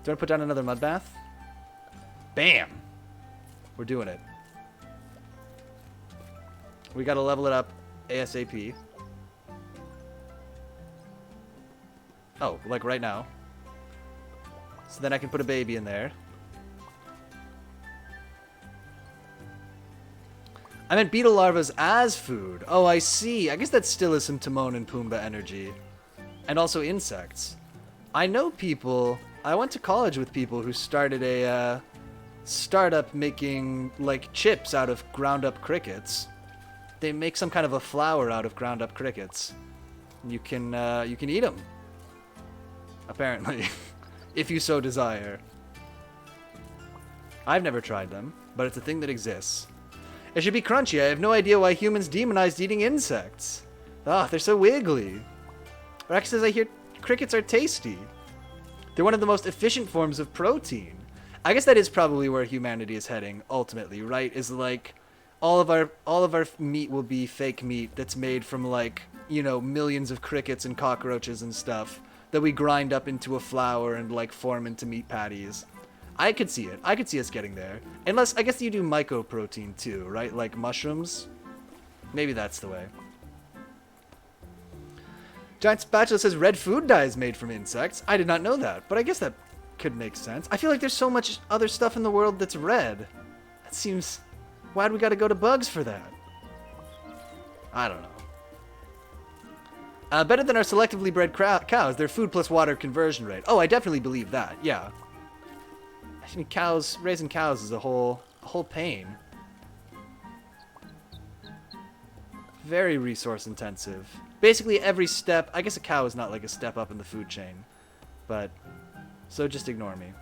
Do I put down another mud bath? Bam! We're doing it. We gotta level it up ASAP. Oh, like right now. So then I can put a baby in there. I meant beetle larvas as food. Oh, I see. I guess that still is some Timon and Pumbaa energy. And also insects. I know people... I went to college with people who started a startup making, like, chips out of ground-up crickets. They make some kind of a flour out of ground-up crickets. You can eat them. Apparently. If you so desire. I've never tried them, but it's a thing that exists. It should be crunchy. I have no idea why humans demonized eating insects. Ah, they're so wiggly. Rex says I hear crickets are tasty. They're one of the most efficient forms of protein. I guess that is probably where humanity is heading, ultimately, right? Is like all of our meat will be fake meat that's made from, like, you know, millions of crickets and cockroaches and stuff that we grind up into a flour and, like, form into meat patties. I could see it. I could see us getting there. Unless, I guess you do mycoprotein too, right? Like mushrooms? Maybe that's the way. Giant Spatula says red food dye is made from insects. I did not know that, but I guess that could make sense. I feel like there's so much other stuff in the world that's red. That seems... Why'd we gotta go to bugs for that? I don't know. Better than our selectively bred cows, their food plus water conversion rate. Oh, I definitely believe that, yeah. I mean, raising cows is a whole pain. Very resource intensive. Basically every step, I guess a cow is not like a step up in the food chain, but, so just ignore me.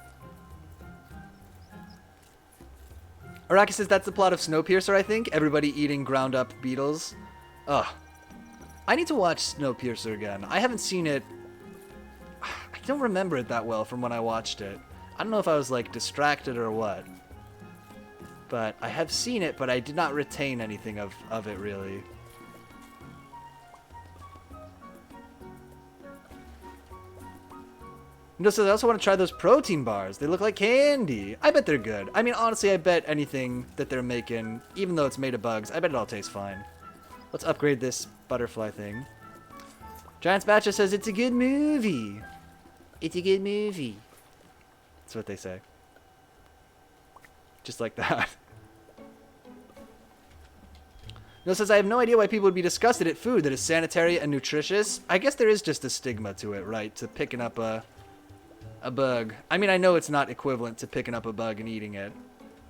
Araki says that's the plot of Snowpiercer, I think. Everybody eating ground up beetles. Ugh. I need to watch Snowpiercer again. I haven't seen it. I don't remember it that well from when I watched it. I don't know if I was, like, distracted or what. But I have seen it, but I did not retain anything of it, really. No, so I also want to try those protein bars. They look like candy. I bet they're good. I mean, honestly, I bet anything that they're making, even though it's made of bugs, I bet it all tastes fine. Let's upgrade this butterfly thing. Giant Spatula says it's a good movie. It's a good movie. That's what they say. Just like that. No says, I have no idea why people would be disgusted at food that is sanitary and nutritious. I guess there is just a stigma to it, right? To picking up a bug. I mean, I know it's not equivalent to picking up a bug and eating it.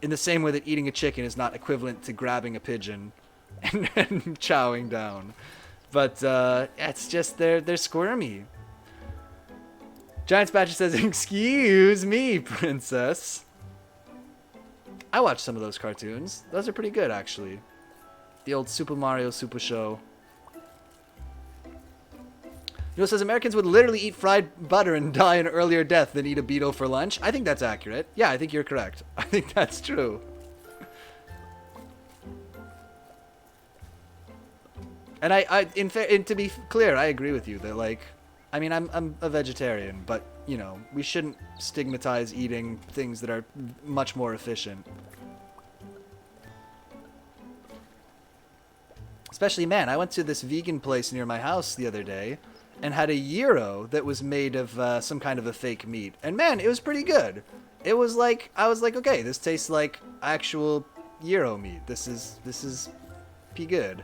In the same way that eating a chicken is not equivalent to grabbing a pigeon and chowing down. But, it's just, they're squirmy. Giant Spatula says, excuse me, princess. I watched some of those cartoons. Those are pretty good, actually. The old Super Mario Super Show. Neil says, Americans would literally eat fried butter and die an earlier death than eat a beetle for lunch. I think that's accurate. Yeah, I think you're correct. I think that's true. And and to be clear, I agree with you that, like, I mean, I'm a vegetarian, but, you know, we shouldn't stigmatize eating things that are much more efficient. Especially, man, I went to this vegan place near my house the other day and had a gyro that was made of some kind of a fake meat. And, man, it was pretty good. It was like, I was like, okay, this tastes like actual gyro meat. This is pretty good.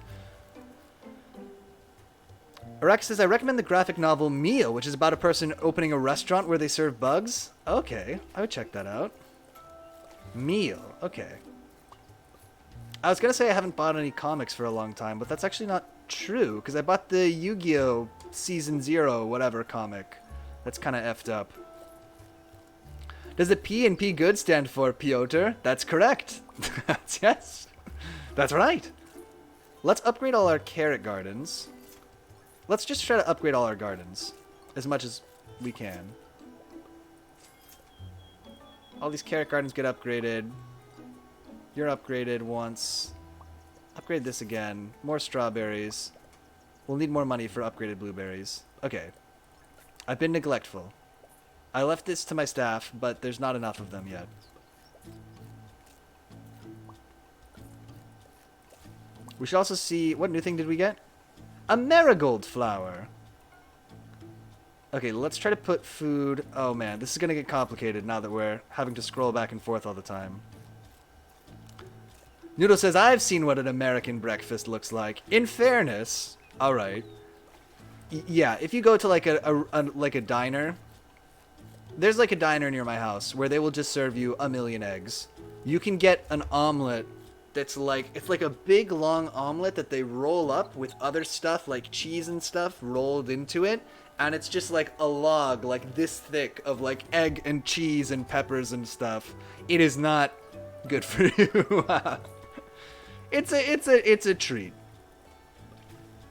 Arak says, I recommend the graphic novel Meal, which is about a person opening a restaurant where they serve bugs. Okay, I would check that out. Meal, okay. I was going to say I haven't bought any comics for a long time, but that's actually not true, because I bought the Yu-Gi-Oh! Season 0 whatever comic. That's kind of effed up. Does the P in P good stand for Piotr? That's correct. Yes, that's right. Let's upgrade all our carrot gardens. Let's just try to upgrade all our gardens as much as we can. All these carrot gardens get upgraded. You're upgraded once. Upgrade this again. More strawberries. We'll need more money for upgraded blueberries. Okay. I've been neglectful. I left this to my staff, but there's not enough of them yet. We should also see... What new thing did we get? A marigold flower. Okay, let's try to put food... Oh man, this is going to get complicated now that we're having to scroll back and forth all the time. Noodle says, I've seen what an American breakfast looks like. In fairness... Alright. Yeah, if you go to like a diner... There's like a diner near my house where they will just serve you a million eggs. You can get an omelet that's like... It's like a big long omelet that they roll up with other stuff like cheese and stuff rolled into it. And it's just like a log like this thick of like egg and cheese and peppers and stuff. It is not good for you. It's a treat.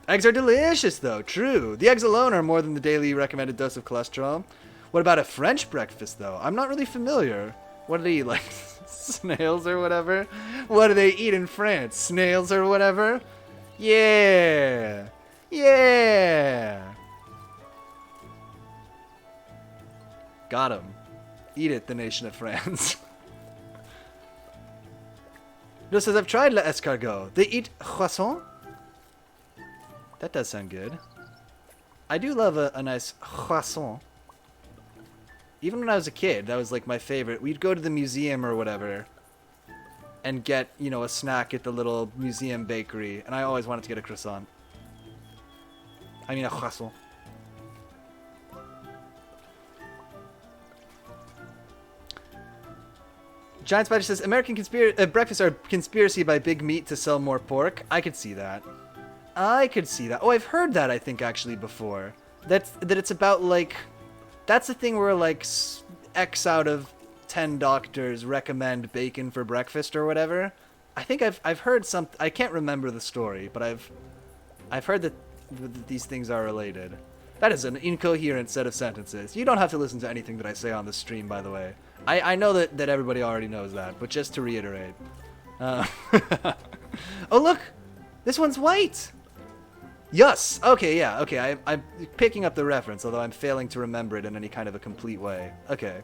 Eggs are delicious though, true. The eggs alone are more than the daily recommended dose of cholesterol. What about a French breakfast though? I'm not really familiar. What do they eat, like snails or whatever? What do they eat in France? Snails or whatever? Yeah. Yeah. Got him. Eat it, the nation of France. No, says, I've tried l'escargot. They eat croissant? That does sound good. I do love a nice croissant. Even when I was a kid, that was like my favorite. We'd go to the museum or whatever and get, you know, a snack at the little museum bakery. And I always wanted to get a croissant. I mean a croissant. Giant Spider says, American breakfasts are conspiracy by Big Meat to sell more pork. I could see that. I could see that. Oh, I've heard that, I think, actually, before. That it's about, like... That's the thing where, like, X out of 10 doctors recommend bacon for breakfast or whatever. I think I've heard some... I can't remember the story, but I've heard that these things are related. That is an incoherent set of sentences. You don't have to listen to anything that I say on the stream, by the way. I know that everybody already knows that, but just to reiterate. Oh, look! This one's white! Yes! Okay, yeah, okay. I'm picking up the reference, although I'm failing to remember it in any kind of a complete way. Okay.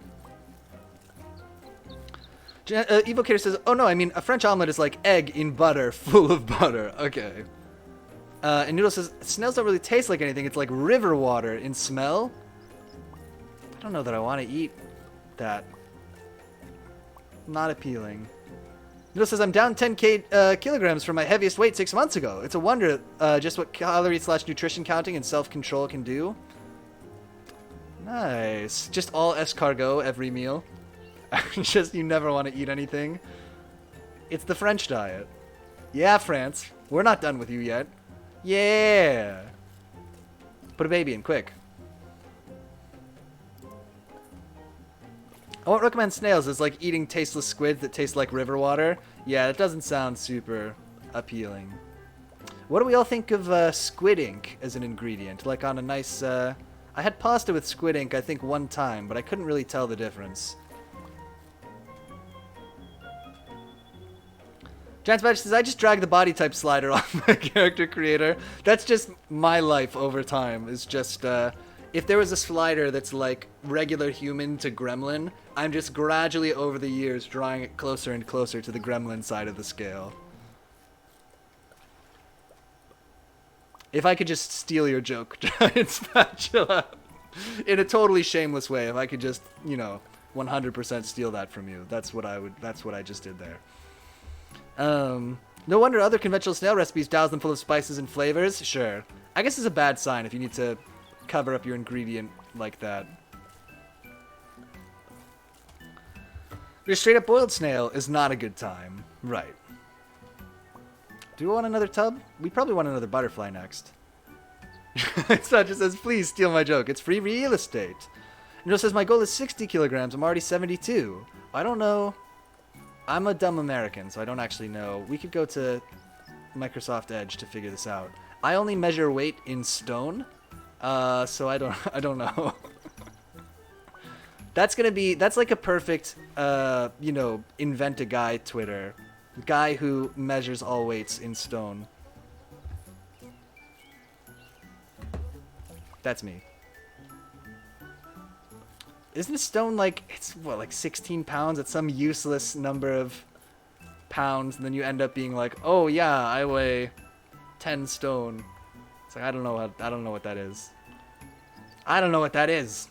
Evocator says, oh no, I mean, a French omelet is like egg in butter, full of butter. Okay. And Noodle says, snails don't really taste like anything. It's like river water in smell. I don't know that I want to eat that. Not appealing. Noodle says, I'm down 10 kilograms from my heaviest weight 6 months ago. It's a wonder just what calorie/nutrition counting and self-control can do. Nice. Just all escargot every meal. Just you never want to eat anything. It's the French diet. Yeah, France. We're not done with you yet. Yeah. Put a baby in, quick. I won't recommend snails. It's like eating tasteless squid that taste like river water. Yeah, it doesn't sound super appealing. What do we all think of squid ink as an ingredient? Like on a nice... I had pasta with squid ink, I think, one time, but I couldn't really tell the difference. Giant Spider says, I just dragged the body type slider off my character creator. That's just my life over time. It's just... if there was a slider that's like regular human to gremlin, I'm just gradually over the years drawing it closer and closer to the gremlin side of the scale. If I could just steal your joke, Giant Spatula, in a totally shameless way, if I could just, you know, 100% steal that from you, that's what I just did there. No wonder other conventional snail recipes douse them full of spices and flavors. Sure. I guess it's a bad sign if you need to cover up your ingredient like that. Your straight up boiled snail is not a good time. Right. Do we want another tub? We probably want another butterfly next. It's not just says, please steal my joke. It's free real estate. Noodle says, my goal is 60 kilograms. I'm already 72. I don't know. I'm a dumb American, so I don't actually know. We could go to Microsoft Edge to figure this out. I only measure weight in stone. So I don't know. That's like a perfect, you know, invent a guy Twitter. Guy who measures all weights in stone. That's me. Isn't stone like, it's what, like 16 pounds? It's some useless number of pounds, and then you end up being like, oh yeah, I weigh 10 stone. It's like, I don't know what that is. I don't know what that is.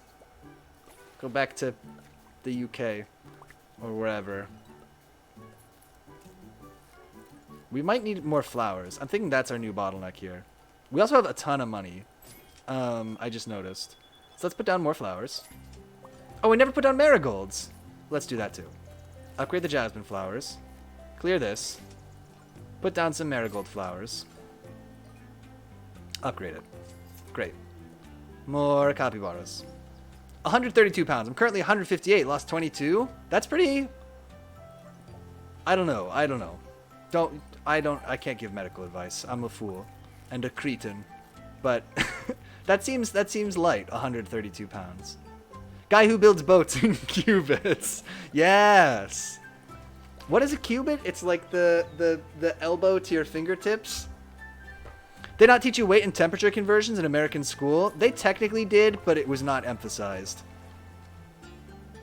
Go back to the UK or wherever. We might need more flowers. I'm thinking that's our new bottleneck here. We also have a ton of money. I just noticed. So let's put down more flowers. Oh, we never put down marigolds. Let's do that too. Upgrade the jasmine flowers. Clear this. Put down some marigold flowers. Upgrade it. Great. More capybaras. 132 pounds. I'm currently 158. Lost 22. That's pretty... I don't know. I can't give medical advice. I'm a fool. And a cretin. But that seems light, 132 pounds. Guy who builds boats in cubits. Yes. What is a cubit? It's like the elbow to your fingertips. They not teach you weight and temperature conversions in American school. They technically did, but it was not emphasized.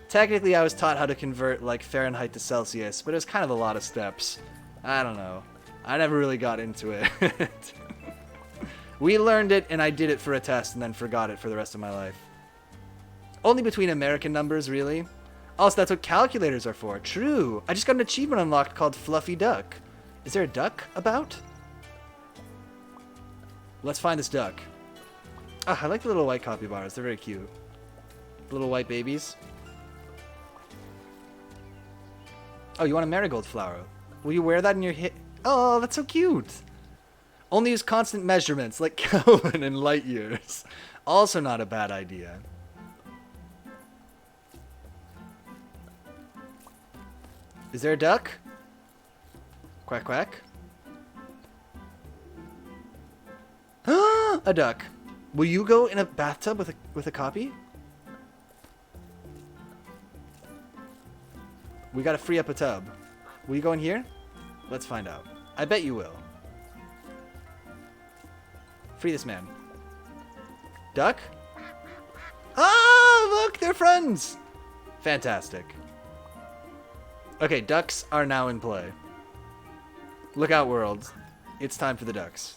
Technically, I was taught how to convert like Fahrenheit to Celsius, but it was kind of a lot of steps. I don't know. I never really got into it. We learned it, and I did it for a test, and then forgot it for the rest of my life. Only between American numbers, really. Also, that's what calculators are for. True. I just got an achievement unlocked called Fluffy Duck. Is there a duck about? Let's find this duck. Oh, I like the little white capybaras. They're very cute. Little white babies. Oh, you want a marigold flower? Will you wear that in your hip? Oh, that's so cute. Only use constant measurements like Kelvin and light years. Also not a bad idea. Is there a duck? Quack, quack. A duck. Will you go in a bathtub with a copy? We gotta free up a tub. Will you go in here? Let's find out. I bet you will. Free this man. Duck? Ah, look, they're friends. Fantastic. Okay, ducks are now in play. Look out, world. It's time for the ducks.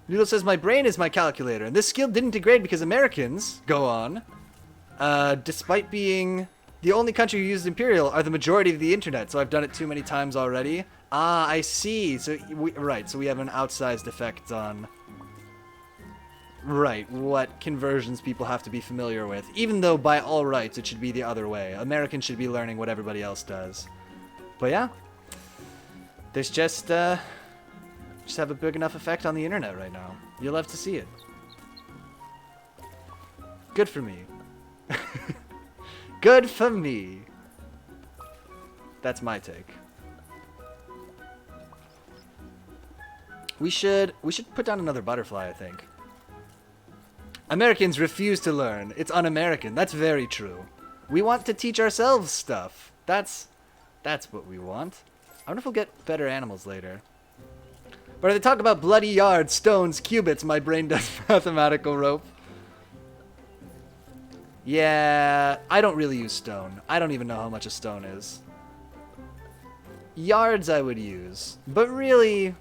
Noodle says, my brain is my calculator, and this skill didn't degrade because Americans, go on, despite being the only country who uses Imperial, are the majority of the internet, so I've done it too many times already. Ah, I see. So we have an outsized effect on... Right, what conversions people have to be familiar with. Even though, by all rights, it should be the other way. Americans should be learning what everybody else does. But yeah, there's just have a big enough effect on the internet right now. You'll love to see it. Good for me. Good for me. That's my take. We should put down another butterfly, I think. Americans refuse to learn. It's un-American. That's very true. We want to teach ourselves stuff. That's what we want. I wonder if we'll get better animals later. But if they talk about bloody yards, stones, cubits, my brain does mathematical rope. Yeah, I don't really use stone. I don't even know how much a stone is. Yards I would use, but really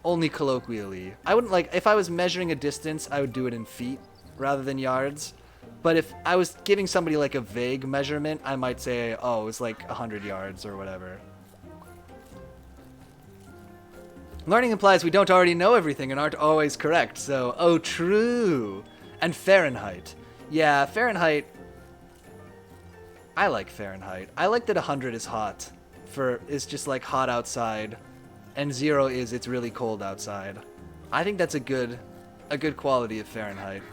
only colloquially. I wouldn't like, if I was measuring a distance, I would do it in feet rather than yards. But if I was giving somebody like a vague measurement, I might say, oh, it's like 100 yards or whatever. Learning implies we don't already know everything and aren't always correct, so, oh, true. And Fahrenheit. Yeah, Fahrenheit. I like Fahrenheit. I like that 100 is hot. Is just like hot outside. And 0 is it's really cold outside. I think that's a good quality of Fahrenheit.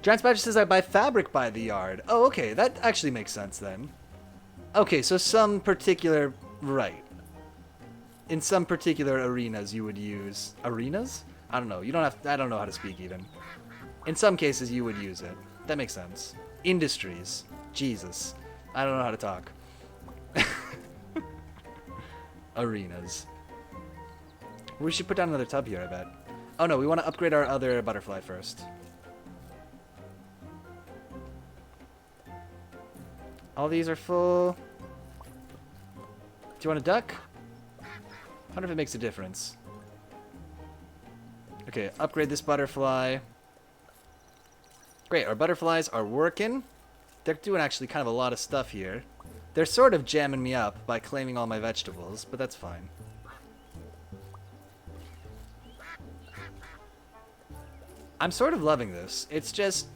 Giant Badger says I buy fabric by the yard. Oh, okay, that actually makes sense then. Okay, so some particular... Right. In some particular arenas you would use... Arenas? I don't know. You don't have... I don't know how to speak even. In some cases you would use it. That makes sense. Industries. Jesus. I don't know how to talk. Arenas. We should put down another tub here, I bet. Oh no, we want to upgrade our other butterfly first. All these are full. Do you want a duck? I wonder if it makes a difference. Okay, upgrade this butterfly. Great, our butterflies are working. They're doing actually kind of a lot of stuff here. They're sort of jamming me up by claiming all my vegetables, but that's fine. I'm sort of loving this. It's just...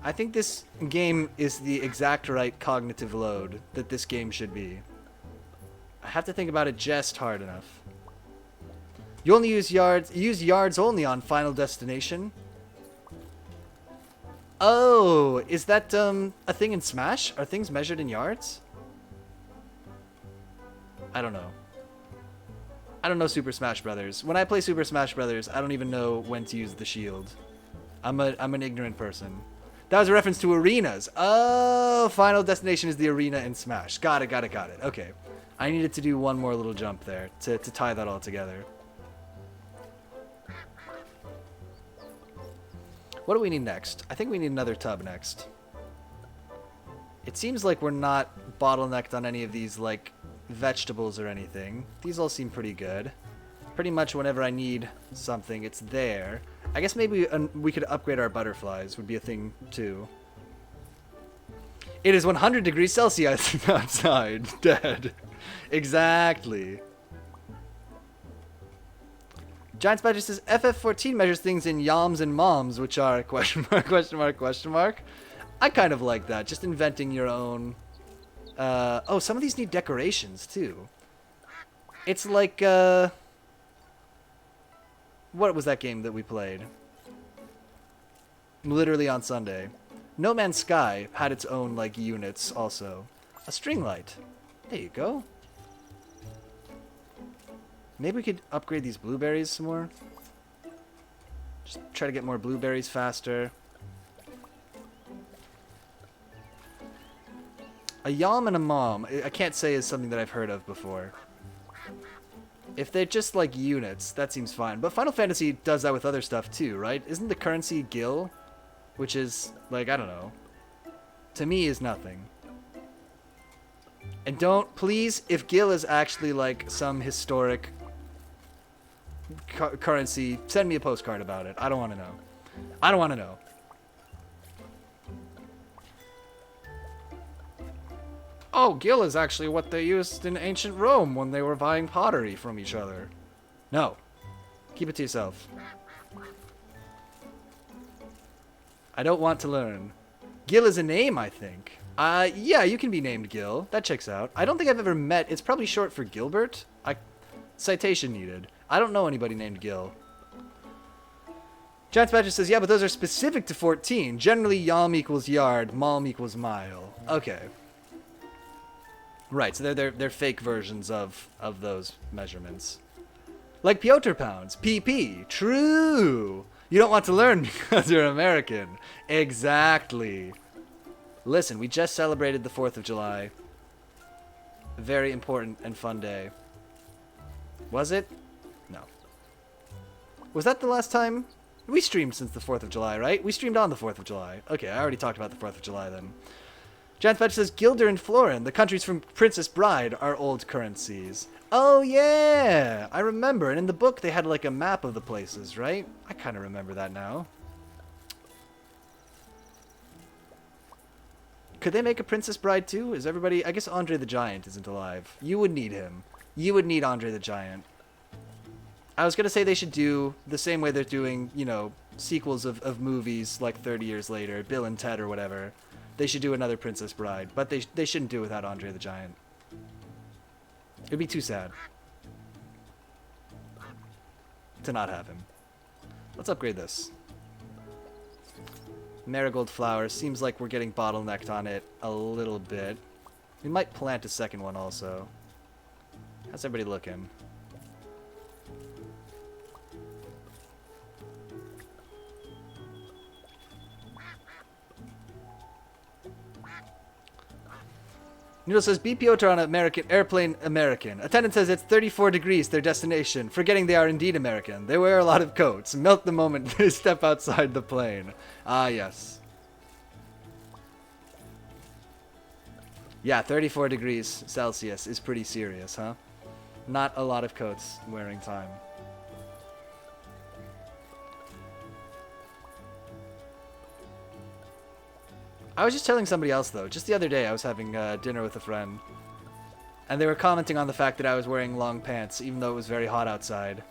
I think this game is the exact right cognitive load that this game should be. I have to think about it just hard enough. You only use yards... You use yards only on Final Destination? Oh, is that a thing in Smash? Are things measured in yards? I don't know. I don't know Super Smash Brothers. When I play Super Smash Brothers, I don't even know when to use the shield. I'm an ignorant person. That was a reference to arenas. Oh, Final Destination is the arena in Smash. Got it. Okay. I needed to do one more little jump there to tie that all together. What do we need next? I think we need another tub next. It seems like we're not bottlenecked on any of these, like, vegetables or anything. These all seem pretty good. Pretty much whenever I need something, it's there. I guess maybe we could upgrade our butterflies would be a thing, too. It is 100 degrees Celsius outside. Dead. Exactly. Giants Badger says FF14 measures things in yoms and moms, which are question mark, question mark, question mark. I kind of like that. Just inventing your own. Oh, some of these need decorations too. It's like what was that game that we played? Literally on Sunday. No Man's Sky had its own like units also. A string light. There you go. Maybe we could upgrade these blueberries some more. Just try to get more blueberries faster. A yom and a mom, I can't say is something that I've heard of before. If they're just like units, that seems fine. But Final Fantasy does that with other stuff too, right? Isn't the currency gil? Which is, like, I don't know. To me is nothing. And don't, please, if gil is actually like some historic currency, send me a postcard about it. I don't want to know. I don't want to know. Oh, gil is actually what they used in ancient Rome when they were buying pottery from each other. No. Keep it to yourself. I don't want to learn. Gil is a name, I think. Yeah, you can be named Gil. That checks out. I don't think I've ever met... It's probably short for Gilbert. Citation needed. I don't know anybody named Gil. Giants Badger says, yeah, but those are specific to 14. Generally, yom equals yard, mom equals mile. Okay. Right, so they're fake versions of those measurements. Like Piotr pounds. PP. True. You don't want to learn because you're American. Exactly. Listen, we just celebrated the 4th of July. A very important and fun day. Was it? No. Was that the last time? We streamed since the 4th of July, right? We streamed on the 4th of July. Okay, I already talked about the 4th of July then. Giant Badge says, Gilder and Florin, the countries from Princess Bride, are old currencies. Oh, yeah! I remember. And in the book, they had like a map of the places, right? I kind of remember that now. Could they make a Princess Bride too? Is everybody... I guess Andre the Giant isn't alive. You would need him. You would need Andre the Giant. I was going to say they should do the same way they're doing, you know, sequels of movies like 30 years later, Bill and Ted or whatever. They should do another Princess Bride, but they shouldn't do it without Andre the Giant. It'd be too sad to not have him. Let's upgrade this. Marigold flowers. Seems like we're getting bottlenecked on it a little bit. We might plant a second one also. How's everybody looking? Noodle says BPO are on American airplane American. Attendant says it's 34 degrees their destination, forgetting they are indeed American. They wear a lot of coats, melt the moment they step outside the plane. Ah, yes. Yeah, 34 degrees Celsius is pretty serious, huh? Not a lot of coats wearing time. I was just telling somebody else, though. Just the other day, I was having dinner with a friend. And they were commenting on the fact that I was wearing long pants, even though it was very hot outside.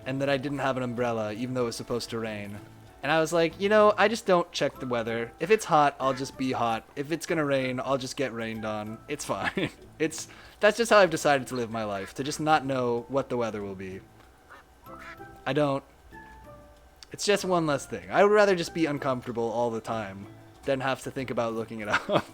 And that I didn't have an umbrella, even though it was supposed to rain. And I was like, you know, I just don't check the weather. If it's hot, I'll just be hot. If it's gonna rain, I'll just get rained on. It's fine. That's just how I've decided to live my life. To just not know what the weather will be. I don't... It's just one less thing. I would rather just be uncomfortable all the time than have to think about looking it up.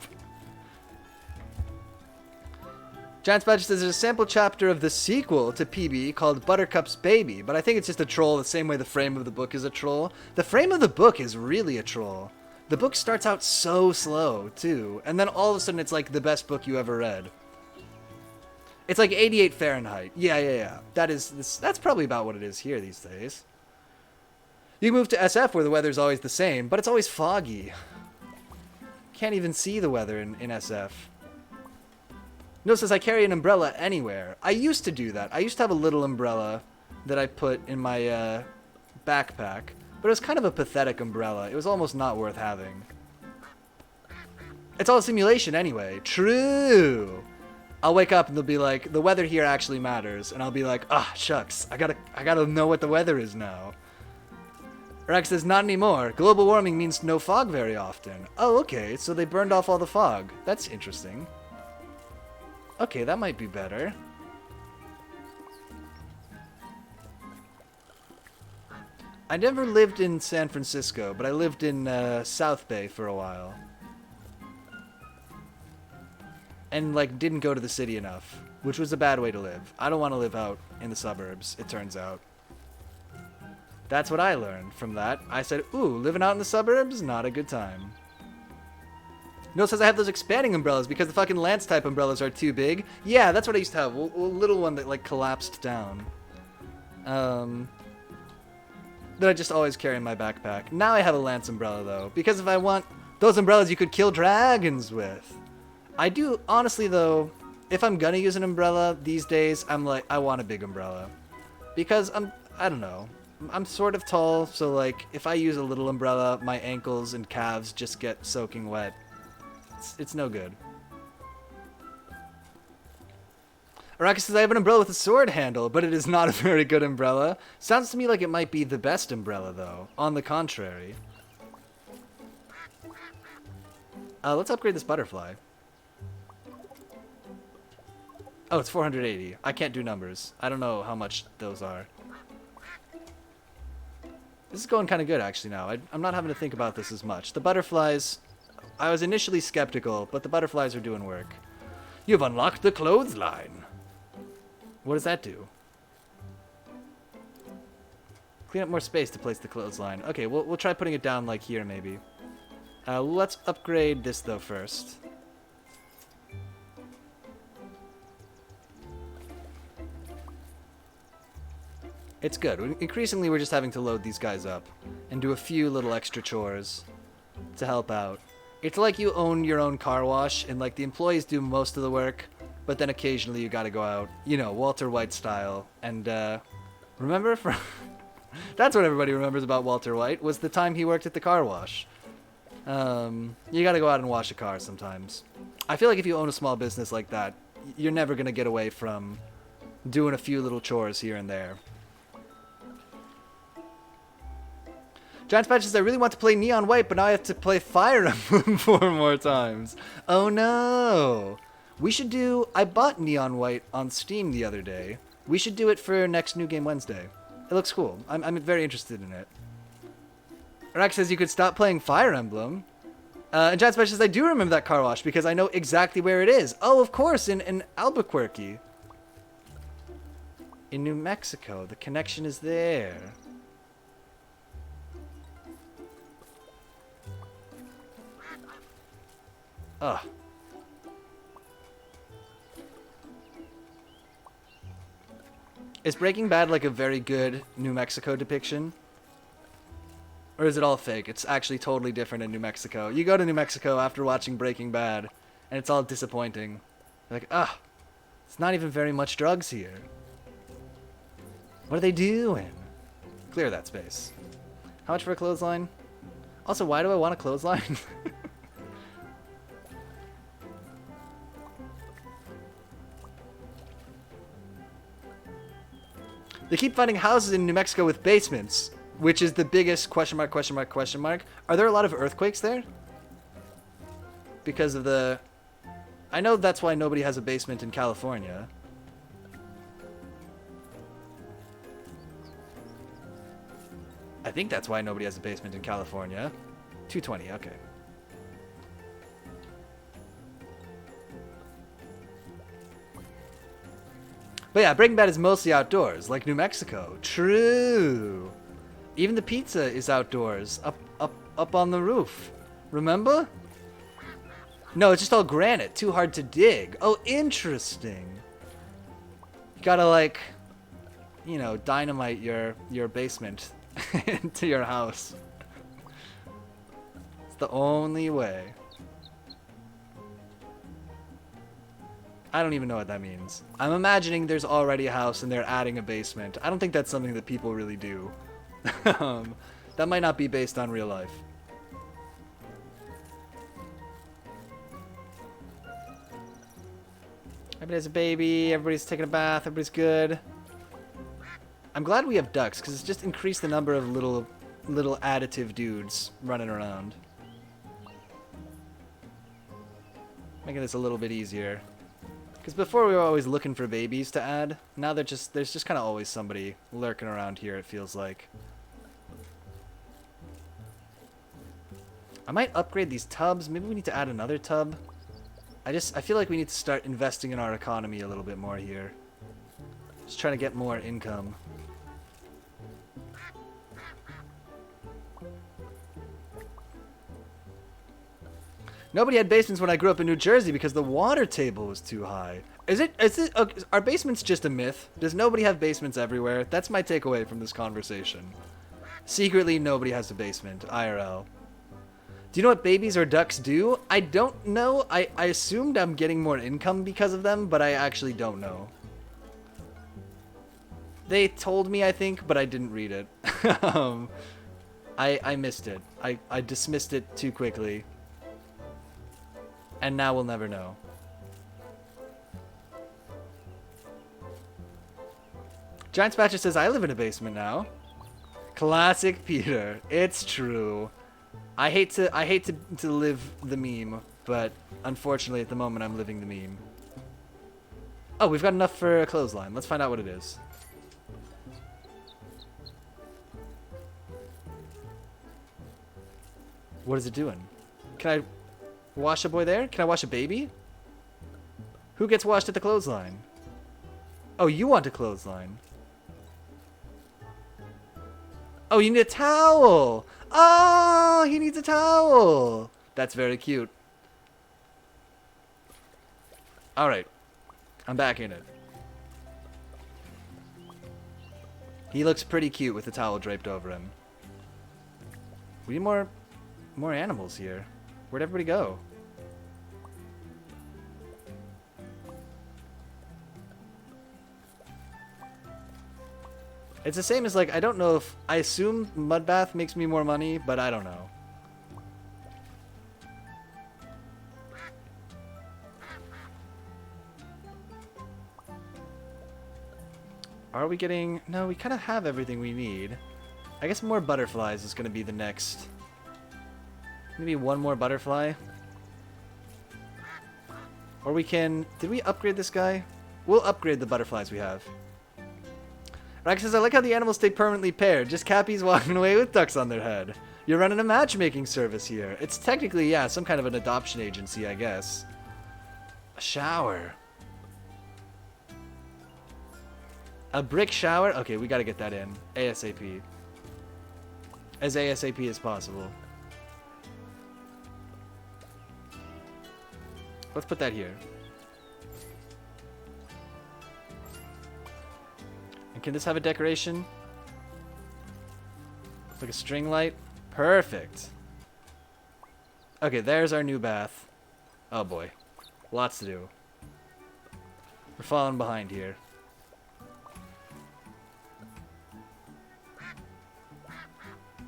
Giant Badger says there's a sample chapter of the sequel to PB called Buttercup's Baby, but I think it's just a troll the same way the frame of the book is a troll. The frame of the book is really a troll. The book starts out so slow, too, and then all of a sudden it's like the best book you ever read. It's like 88 Fahrenheit. Yeah. That's probably about what it is here these days. You move to SF where the weather's always the same, but it's always foggy. Can't even see the weather in SF. No says I carry an umbrella anywhere. I used to do that. I used to have a little umbrella that I put in my backpack, but it was kind of a pathetic umbrella. It was almost not worth having. It's all a simulation anyway. True. I'll wake up and they'll be like, the weather here actually matters, and I'll be like, ah, shucks, I gotta know what the weather is now. Rex says, not anymore. Global warming means no fog very often. Oh, okay, so they burned off all the fog. That's interesting. Okay, that might be better. I never lived in San Francisco, but I lived in South Bay for a while. And, like, didn't go to the city enough, which was a bad way to live. I don't want to live out in the suburbs, it turns out. That's what I learned from that. I said, ooh, living out in the suburbs? Not a good time. No says I have those expanding umbrellas because the fucking Lance type umbrellas are too big. Yeah, that's what I used to have. A little one that, like, collapsed down. That I just always carry in my backpack. Now I have a Lance umbrella, though, because if I want those umbrellas you could kill dragons with. I do, honestly, though, if I'm gonna use an umbrella these days, I'm like, I want a big umbrella. Because I don't know. I'm sort of tall, so, like, if I use a little umbrella, my ankles and calves just get soaking wet. It's no good. Araka says, I have an umbrella with a sword handle, but it is not a very good umbrella. Sounds to me like it might be the best umbrella, though. On the contrary. Let's upgrade this butterfly. Oh, it's 480. I can't do numbers. I don't know how much those are. This is going kind of good, actually, now. I'm not having to think about this as much. The butterflies... I was initially skeptical, but the butterflies are doing work. You've unlocked the clothesline. What does that do? Clean up more space to place the clothesline. Okay, we'll try putting it down, like, here, maybe. Let's upgrade this, though, first. It's good. Increasingly, we're just having to load these guys up and do a few little extra chores to help out. It's like you own your own car wash, and, like, the employees do most of the work, but then occasionally you gotta go out, you know, Walter White style. And, remember? That's what everybody remembers about Walter White, was the time he worked at the car wash. You gotta go out and wash a car sometimes. I feel like if you own a small business like that, you're never gonna get away from doing a few little chores here and there. Giant Patch says, I really want to play Neon White, but now I have to play Fire Emblem 4 more times. Oh no! We should do... I bought Neon White on Steam the other day. We should do it for next New Game Wednesday. It looks cool. I'm very interested in it. Rex says you could stop playing Fire Emblem. And Giant Patch says, I do remember that car wash because I know exactly where it is. Oh, of course, in Albuquerque. In New Mexico. The connection is there. Ugh. Is Breaking Bad like a very good New Mexico depiction? Or is it all fake? It's actually totally different in New Mexico. You go to New Mexico after watching Breaking Bad, and it's all disappointing. Like, it's not even very much drugs here. What are they doing? Clear that space. How much for a clothesline? Also, why do I want a clothesline? They keep finding houses in New Mexico with basements, which is the biggest question mark, question mark, question mark. Are there a lot of earthquakes there? Because of the... I know that's why nobody has a basement in California. I think that's why nobody has a basement in California. 220, okay. But yeah, Breaking Bad is mostly outdoors, like New Mexico. True. Even the pizza is outdoors, up on the roof. Remember? No, it's just all granite, too hard to dig. Oh, interesting. You gotta, like, you know, dynamite your basement into your house. It's the only way. I don't even know what that means. I'm imagining there's already a house and they're adding a basement. I don't think that's something that people really do. That might not be based on real life. Everybody has a baby, everybody's taking a bath, everybody's good. I'm glad we have ducks, because it's just increased the number of little additive dudes running around. Making this a little bit easier. Because before we were always looking for babies to add. Now there's just kind of always somebody lurking around here, it feels like. I might upgrade these tubs. Maybe we need to add another tub. I feel like we need to start investing in our economy a little bit more here. Just trying to get more income. Nobody had basements when I grew up in New Jersey because the water table was too high. Are basements just a myth? Does nobody have basements everywhere? That's my takeaway from this conversation. Secretly, nobody has a basement, IRL. Do you know what babies or ducks do? I don't know. I assumed I'm getting more income because of them, but I actually don't know. They told me, I think, but I didn't read it. I missed it. I dismissed it too quickly. And now we'll never know. Giant Spatcher says, I live in a basement now. Classic Peter. It's true. I hate to live the meme, but unfortunately at the moment I'm living the meme. Oh, we've got enough for a clothesline. Let's find out what it is. What is it doing? Can I wash a boy there? Can I wash a baby? Who gets washed at the clothesline? Oh, you want a clothesline. Oh, you need a towel. Oh, he needs a towel. That's very cute. All right. I'm back in it. He looks pretty cute with the towel draped over him. We need more animals here. Where'd everybody go? It's the same as, like, I don't know if... I assume mud bath makes me more money, but I don't know. Are we getting... No, we kind of have everything we need. I guess more butterflies is going to be the next... Maybe one more butterfly? Or we can... Did we upgrade this guy? We'll upgrade the butterflies we have. Rax says, I like how the animals stay permanently paired. Just Cappies walking away with ducks on their head. You're running a matchmaking service here. It's technically, yeah, some kind of an adoption agency, I guess. A shower. A brick shower? Okay, we gotta get that in. ASAP. As ASAP as possible. Let's put that here. And Can this have a decoration? It's like a string light. Perfect. Okay, there's our new bath. Oh boy. Lots to do. We're falling behind here.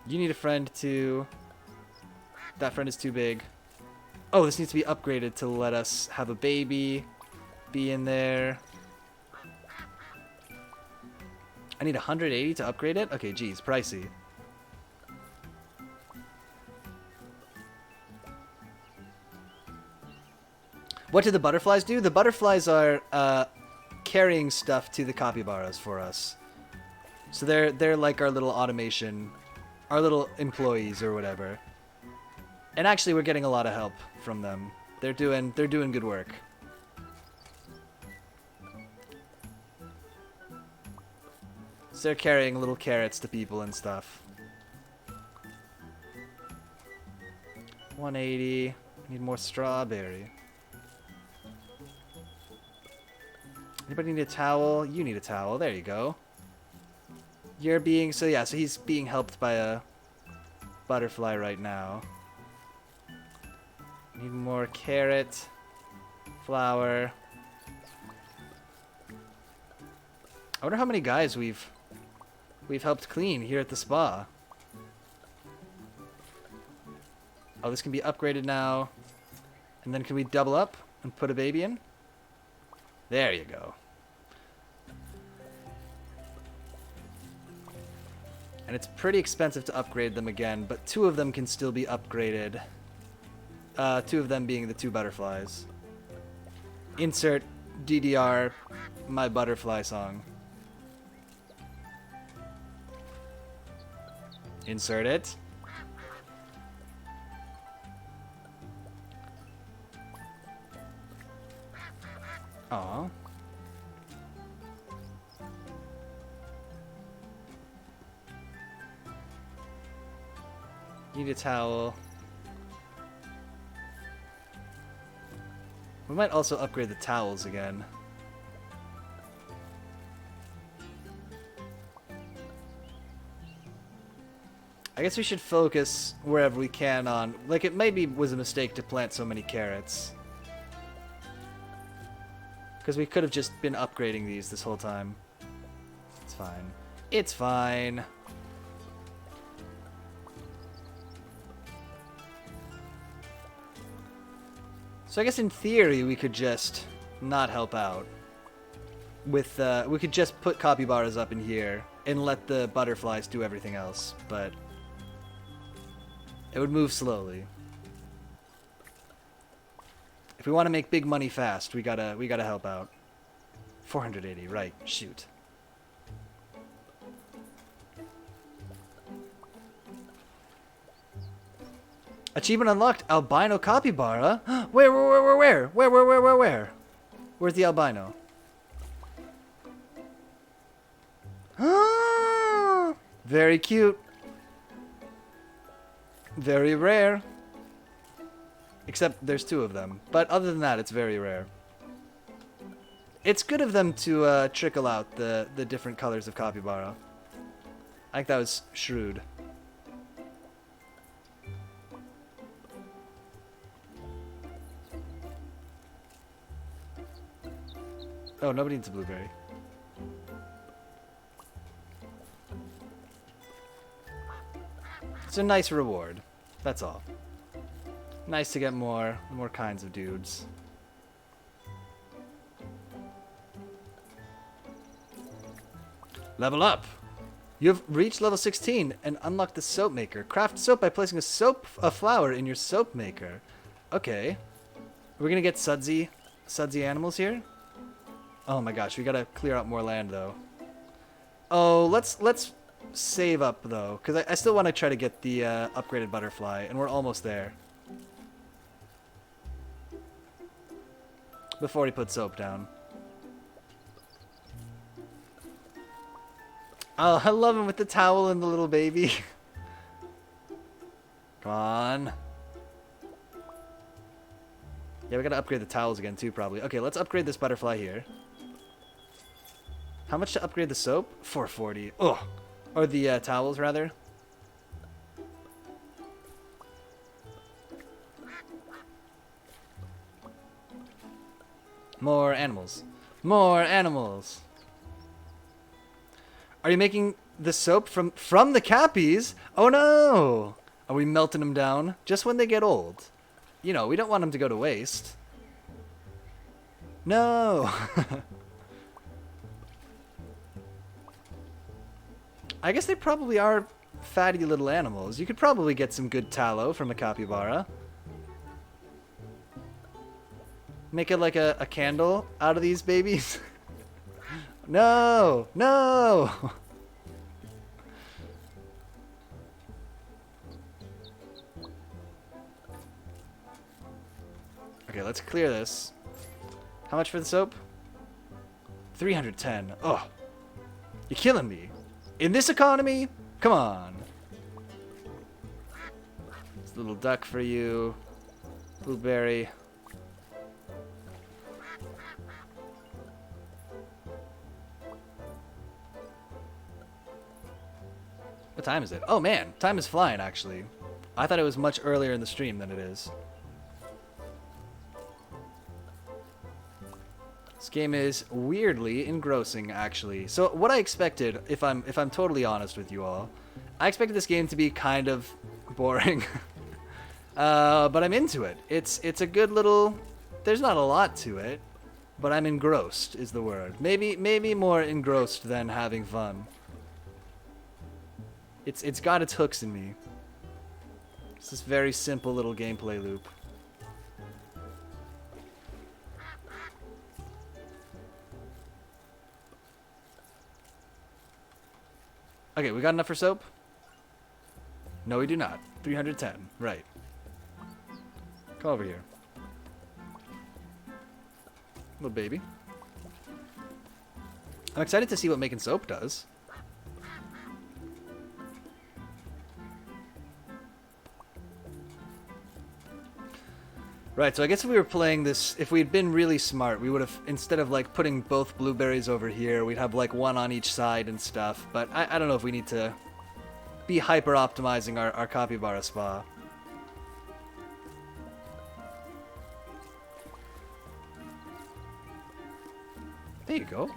You need a friend too. That friend is too big. Oh, this needs to be upgraded to let us have a baby. Be in there. I need 180 to upgrade it? Okay, geez, pricey. What do the butterflies do? The butterflies are carrying stuff to the capybaras for us. So they're like our little automation, our little employees or whatever. And actually, we're getting a lot of help from them. They're doing good work. So they're carrying little carrots to people and stuff. 180. Need more strawberry. Anybody need a towel? You need a towel. There you go. You're being... So yeah, so he's being helped by a butterfly right now. Need more carrot. Flour. I wonder how many guys we've helped clean here at the spa. Oh, this can be upgraded now. And then can we double up and put a baby in? There you go. And it's pretty expensive to upgrade them again, but 2 of them can still be upgraded. 2 of them being the 2 butterflies. Insert DDR my butterfly song. Insert it. Aw. Need a towel. We might also upgrade the towels again. I guess we should focus wherever we can on... Like, it maybe was a mistake to plant so many carrots. Because we could have just been upgrading these this whole time. It's fine. It's fine. So I guess in theory we could just not help out. With we could just put capybaras up in here and let the butterflies do everything else, but it would move slowly. If we want to make big money fast, we gotta help out. 480, right? Shoot. Achievement unlocked, albino capybara. Where? Where's the albino? Very cute. Very rare. Except there's 2 of them. But other than that, it's very rare. It's good of them to trickle out the different colors of capybara. I think that was shrewd. Oh, nobody needs a blueberry. It's a nice reward. That's all. Nice to get more kinds of dudes. Level up! You have reached level 16 and unlocked the soap maker. Craft soap by placing a flower in your soap maker. Okay. We're gonna get sudsy animals here? Oh my gosh, we gotta clear out more land though. Oh, let's save up though, because I still want to try to get the upgraded butterfly, and we're almost there. Before he puts soap down. Oh, I love him with the towel and the little baby. Come on. Yeah, we gotta upgrade the towels again too, probably. Okay, let's upgrade this butterfly here. How much to upgrade the soap? 440. Ugh. Or the towels, rather. More animals. More animals. Are you making the soap from the Cappies? Oh no! Are we melting them down? Just when they get old. You know, we don't want them to go to waste. No! I guess they probably are fatty little animals. You could probably get some good tallow from a capybara. Make it like a candle out of these babies. No! No! Okay, let's clear this. How much for the soap? 310. Oh, you're killing me. In this economy? Come on. This little duck for you. Blueberry. What time is it? Oh man, time is flying actually. I thought it was much earlier in the stream than it is. This game is weirdly engrossing, actually. So what I expected, if I'm totally honest with you all, I expected this game to be kind of boring, but I'm into it. It's a good little. There's not a lot to it, but I'm engrossed is the word. Maybe more engrossed than having fun. It's got its hooks in me. It's this very simple little gameplay loop. Okay, we got enough for soap? No, we do not. 310. Right. Come over here. Little baby. I'm excited to see what making soap does. Right, so I guess if we were playing this, if we'd been really smart, we would have, instead of like putting both blueberries over here, we'd have like one on each side and stuff. But I don't know if we need to be hyper optimizing our capybara spa. There you go.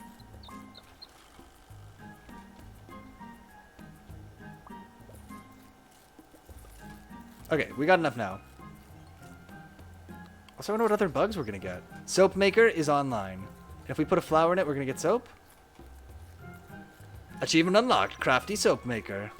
Okay, we got enough now. Also, I wonder what other bugs we're gonna get. Soap maker is online. If we put a flower in it, we're gonna get soap. Achievement unlocked, crafty soap maker.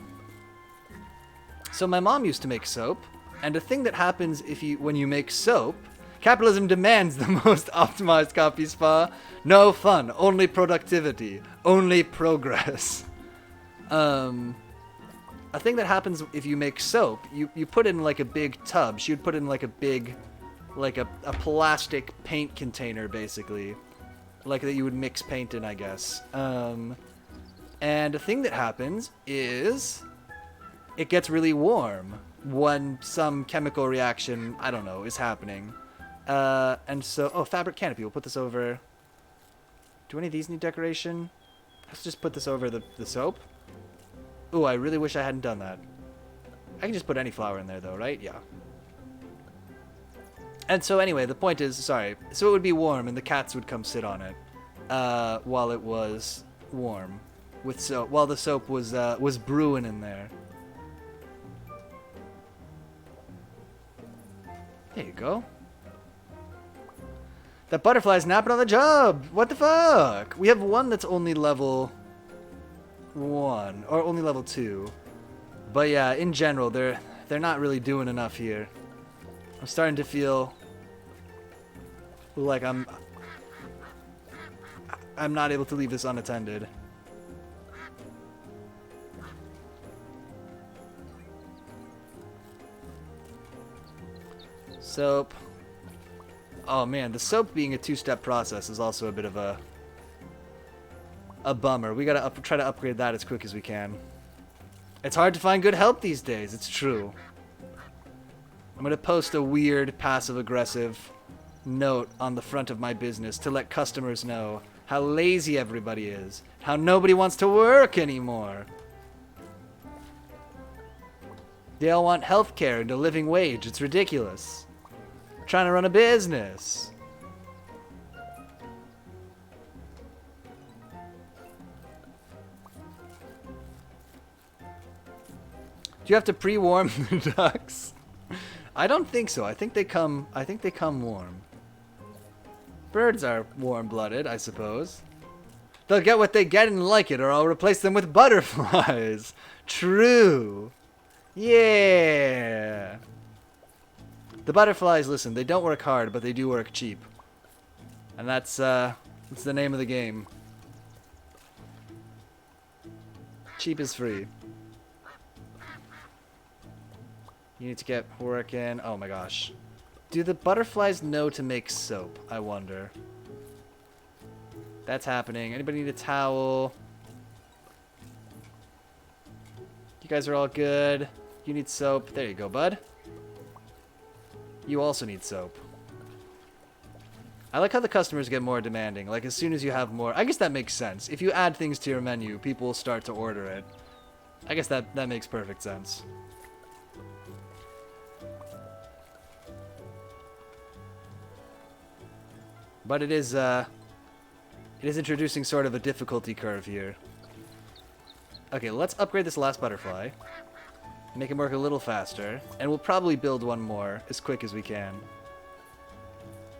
So my mom used to make soap, and a thing that happens when you make soap, capitalism demands the most optimized copy spa. No fun, only productivity, only progress. A thing that happens if you make soap, you put in like a big tub. She would put in like a big, like a plastic paint container, basically. Like that you would mix paint in, I guess. And a thing that happens is it gets really warm when some chemical reaction, I don't know, is happening. And so, oh, fabric canopy. We'll put this over. Do any of these need decoration? Let's just put this over the soap. Ooh, I really wish I hadn't done that. I can just put any flower in there, though, right? Yeah. And so anyway, the point is, sorry, so it would be warm and the cats would come sit on it while it was warm, with soap, while the soap was brewing in there. There you go. That butterfly's napping on the job. What the fuck? We have one that's only level 1 or only level 2, but yeah, in general, they're not really doing enough here. I'm starting to feel like I'm not able to leave this unattended. Soap. Oh man, the soap being a two-step process is also a bit of a bummer. We gotta try to upgrade that as quick as we can. It's hard to find good help these days, it's true. I'm gonna post a weird passive-aggressive note on the front of my business to let customers know how lazy everybody is, how nobody wants to work anymore. They all want healthcare and a living wage. It's ridiculous. I'm trying to run a business. Do you have to pre-warm the ducks? I don't think so. I think they come warm. Birds are warm-blooded, I suppose. They'll get what they get and like it, or I'll replace them with butterflies. True. Yeah. The butterflies, listen, they don't work hard, but they do work cheap. And that's the name of the game. Cheap is free. You need to get working. Oh my gosh. Do the butterflies know to make soap? I wonder. That's happening. Anybody need a towel? You guys are all good. You need soap. There you go, bud. You also need soap. I like how the customers get more demanding. Like, as soon as you have more... I guess that makes sense. If you add things to your menu, people will start to order it. I guess that makes perfect sense. But it is introducing sort of a difficulty curve here. Okay, let's upgrade this last butterfly. Make it work a little faster. And we'll probably build one more as quick as we can.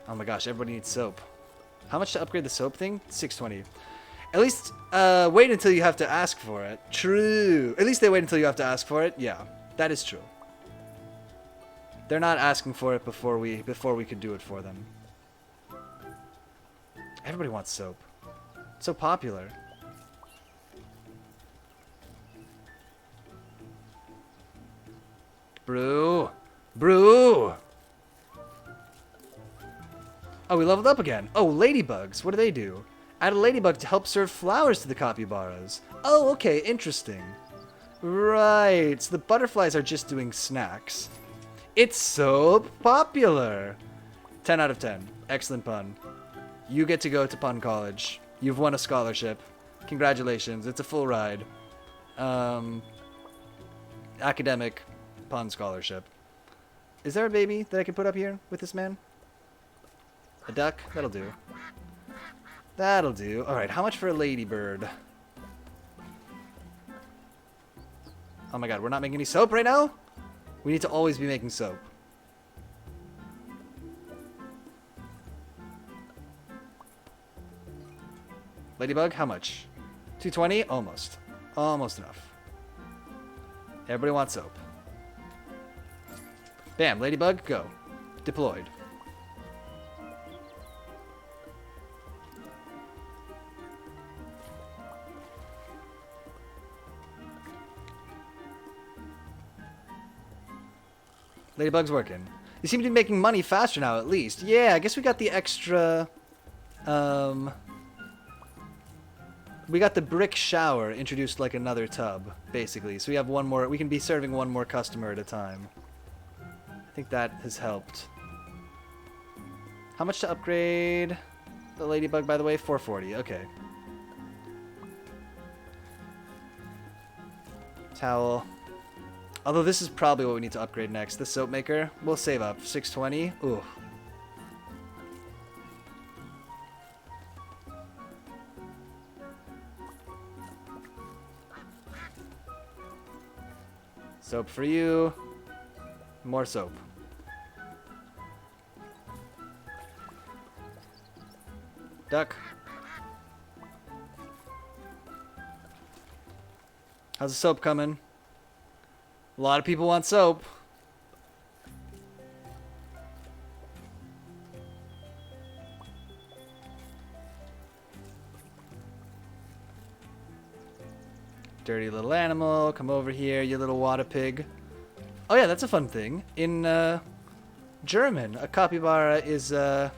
Oh my gosh, everybody needs soap. How much to upgrade the soap thing? 620. At least, wait until you have to ask for it. True. At least they wait until you have to ask for it. Yeah, that is true. They're not asking for it before we could do it for them. Everybody wants soap. It's so popular. Brew. Brew. Oh, we leveled up again. Oh, ladybugs. What do they do? Add a ladybug to help serve flowers to the capybaras. Oh, okay. Interesting. Right. So the butterflies are just doing snacks. It's so popular. 10 out of 10. Excellent pun. You get to go to Pun College. You've won a scholarship. Congratulations. It's a full ride. Academic pun scholarship. Is there a baby that I can put up here with this man? A duck? That'll do. That'll do. Alright, how much for a ladybird? Oh my god, we're not making any soap right now? We need to always be making soap. Ladybug, how much? 220? Almost. Almost enough. Everybody wants soap. Bam, ladybug, go. Deployed. Ladybug's working. You seem to be making money faster now, at least. Yeah, I guess we got the extra... We got the brick shower introduced like another tub, basically. So we have one more... We can be serving one more customer at a time. I think that has helped. How much to upgrade the ladybug, by the way? 440. Okay. Towel. Although this is probably what we need to upgrade next. The soap maker. We'll save up. 620. Ooh. Soap for you. More soap. Duck. How's the soap coming? A lot of people want soap. Dirty little animal, come over here, you little water pig. Oh yeah, that's a fun thing. In German, a capybara is a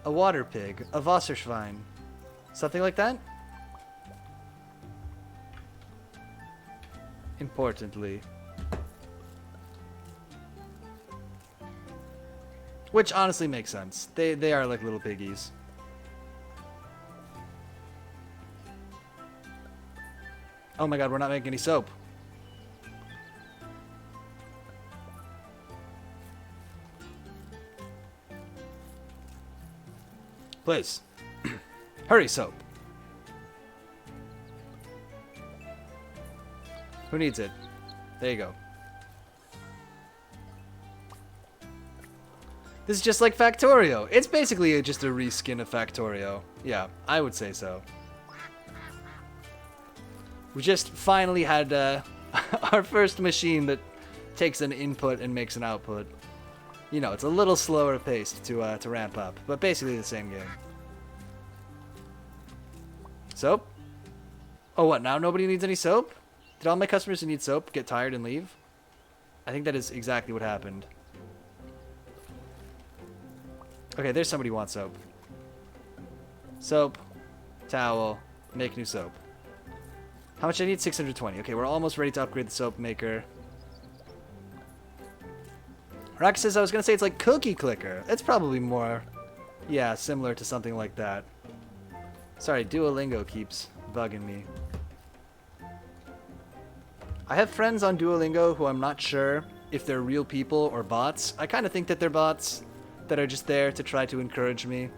water pig, a Wasserschwein. Something like that? Importantly. Which honestly makes sense. They are like little piggies. Oh my god, we're not making any soap. Please. Hurry, soap. Who needs it? There you go. This is just like Factorio. It's basically just a reskin of Factorio. Yeah, I would say so. We just finally had our first machine that takes an input and makes an output. You know, it's a little slower paced to ramp up, but basically the same game. Soap? Oh, what, now nobody needs any soap? Did all my customers who need soap get tired and leave? I think that is exactly what happened. Okay, there's somebody who wants soap. Soap. Towel. Make new soap. How much I need? 620. Okay, we're almost ready to upgrade the soap maker. Rock says I was going to say it's like Cookie Clicker. It's probably more, yeah, similar to something like that. Sorry, Duolingo keeps bugging me. I have friends on Duolingo who I'm not sure if they're real people or bots. I kind of think that they're bots that are just there to try to encourage me.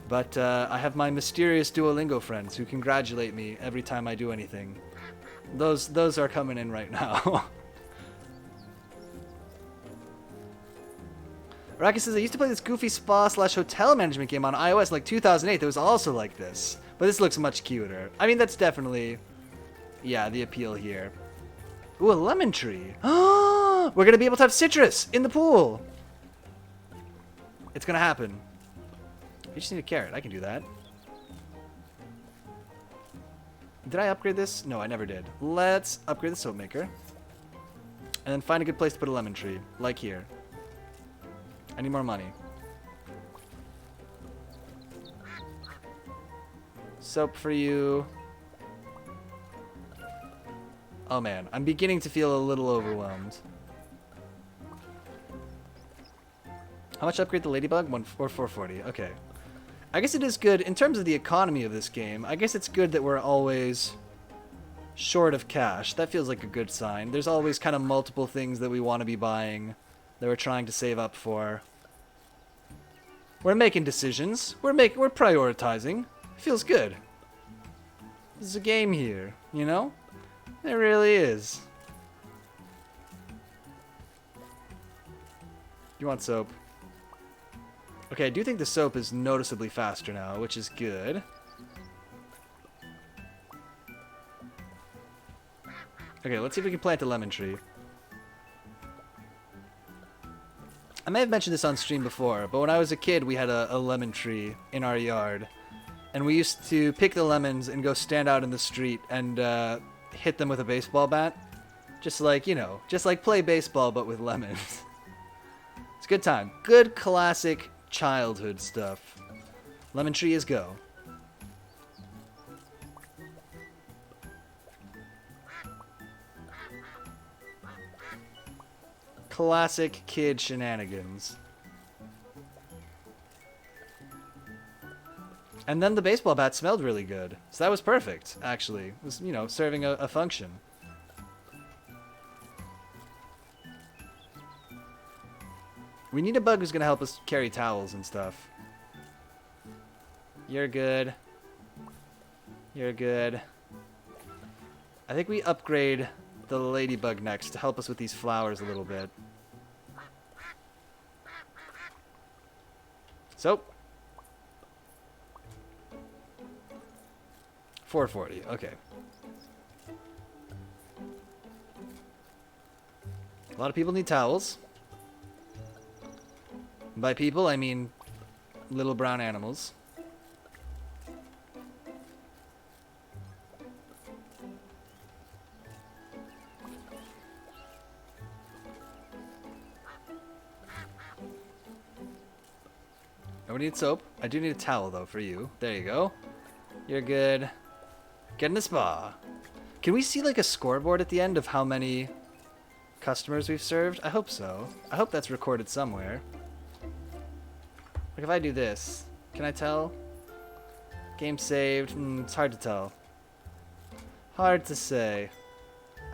But I have my mysterious Duolingo friends who congratulate me every time I do anything. Those are coming in right now. Raka says, I used to play this goofy spa/hotel management game on iOS like 2008 that was also like this. But this looks much cuter. I mean, that's definitely, yeah, the appeal here. Ooh, a lemon tree. We're going to be able to have citrus in the pool. It's going to happen. You just need a carrot. I can do that. Did I upgrade this? No, I never did. Let's upgrade the soap maker. And then find a good place to put a lemon tree. Like here. I need more money. Soap for you. Oh man, I'm beginning to feel a little overwhelmed. How much upgrade the ladybug? 440. Okay. I guess it is good in terms of the economy of this game. I guess it's good that we're always short of cash. That feels like a good sign. There's always kind of multiple things that we want to be buying that we're trying to save up for. We're making decisions. We're prioritizing. It feels good. There's a game here, you know? There really is. You want soap? Okay, I do think the soap is noticeably faster now, which is good. Okay, let's see if we can plant a lemon tree. I may have mentioned this on stream before, but when I was a kid, we had a lemon tree in our yard. And we used to pick the lemons and go stand out in the street and hit them with a baseball bat. Just like, you know, just like play baseball, but with lemons. It's a good time. Good classic childhood stuff. Lemon tree is go. Classic kid shenanigans. And then the baseball bat smelled really good. So that was perfect, actually. It was, you know, serving a function. We need a bug who's going to help us carry towels and stuff. You're good. You're good. I think we upgrade the ladybug next to help us with these flowers a little bit. So. 440, okay. A lot of people need towels. By people, I mean little brown animals. Nobody needs soap. I do need a towel, though, for you. There you go. You're good. Get in the spa. Can we see, like, a scoreboard at the end of how many customers we've served? I hope so. I hope that's recorded somewhere. Like, if I do this, can I tell? Game saved. It's hard to tell. Hard to say.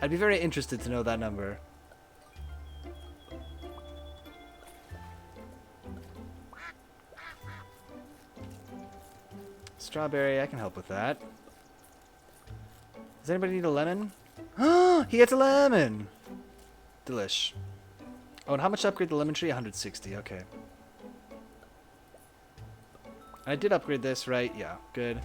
I'd be very interested to know that number. Strawberry, I can help with that. Does anybody need a lemon? He gets a lemon! Delish. Oh, and how much to upgrade the lemon tree? 160, okay. I did upgrade this, right? Yeah, good.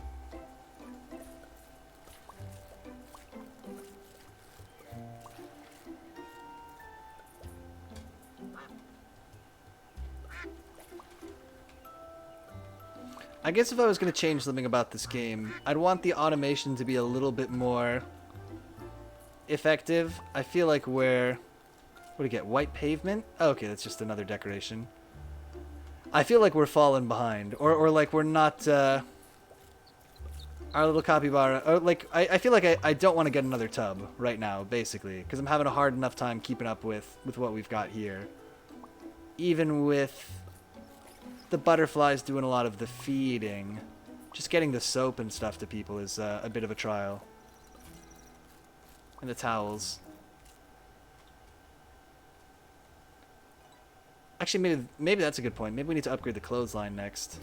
I guess if I was going to change something about this game, I'd want the automation to be a little bit more effective. I feel like we're... What do you get? White pavement? Oh, okay, that's just another decoration. I feel like we're falling behind. Or like we're not... our little capybara... Or like, I feel like I don't want to get another tub right now, basically. Because I'm having a hard enough time keeping up with what we've got here. Even with... the butterflies doing a lot of the feeding. Just getting the soap and stuff to people is a bit of a trial. And the towels. Actually, maybe that's a good point. Maybe we need to upgrade the clothesline next.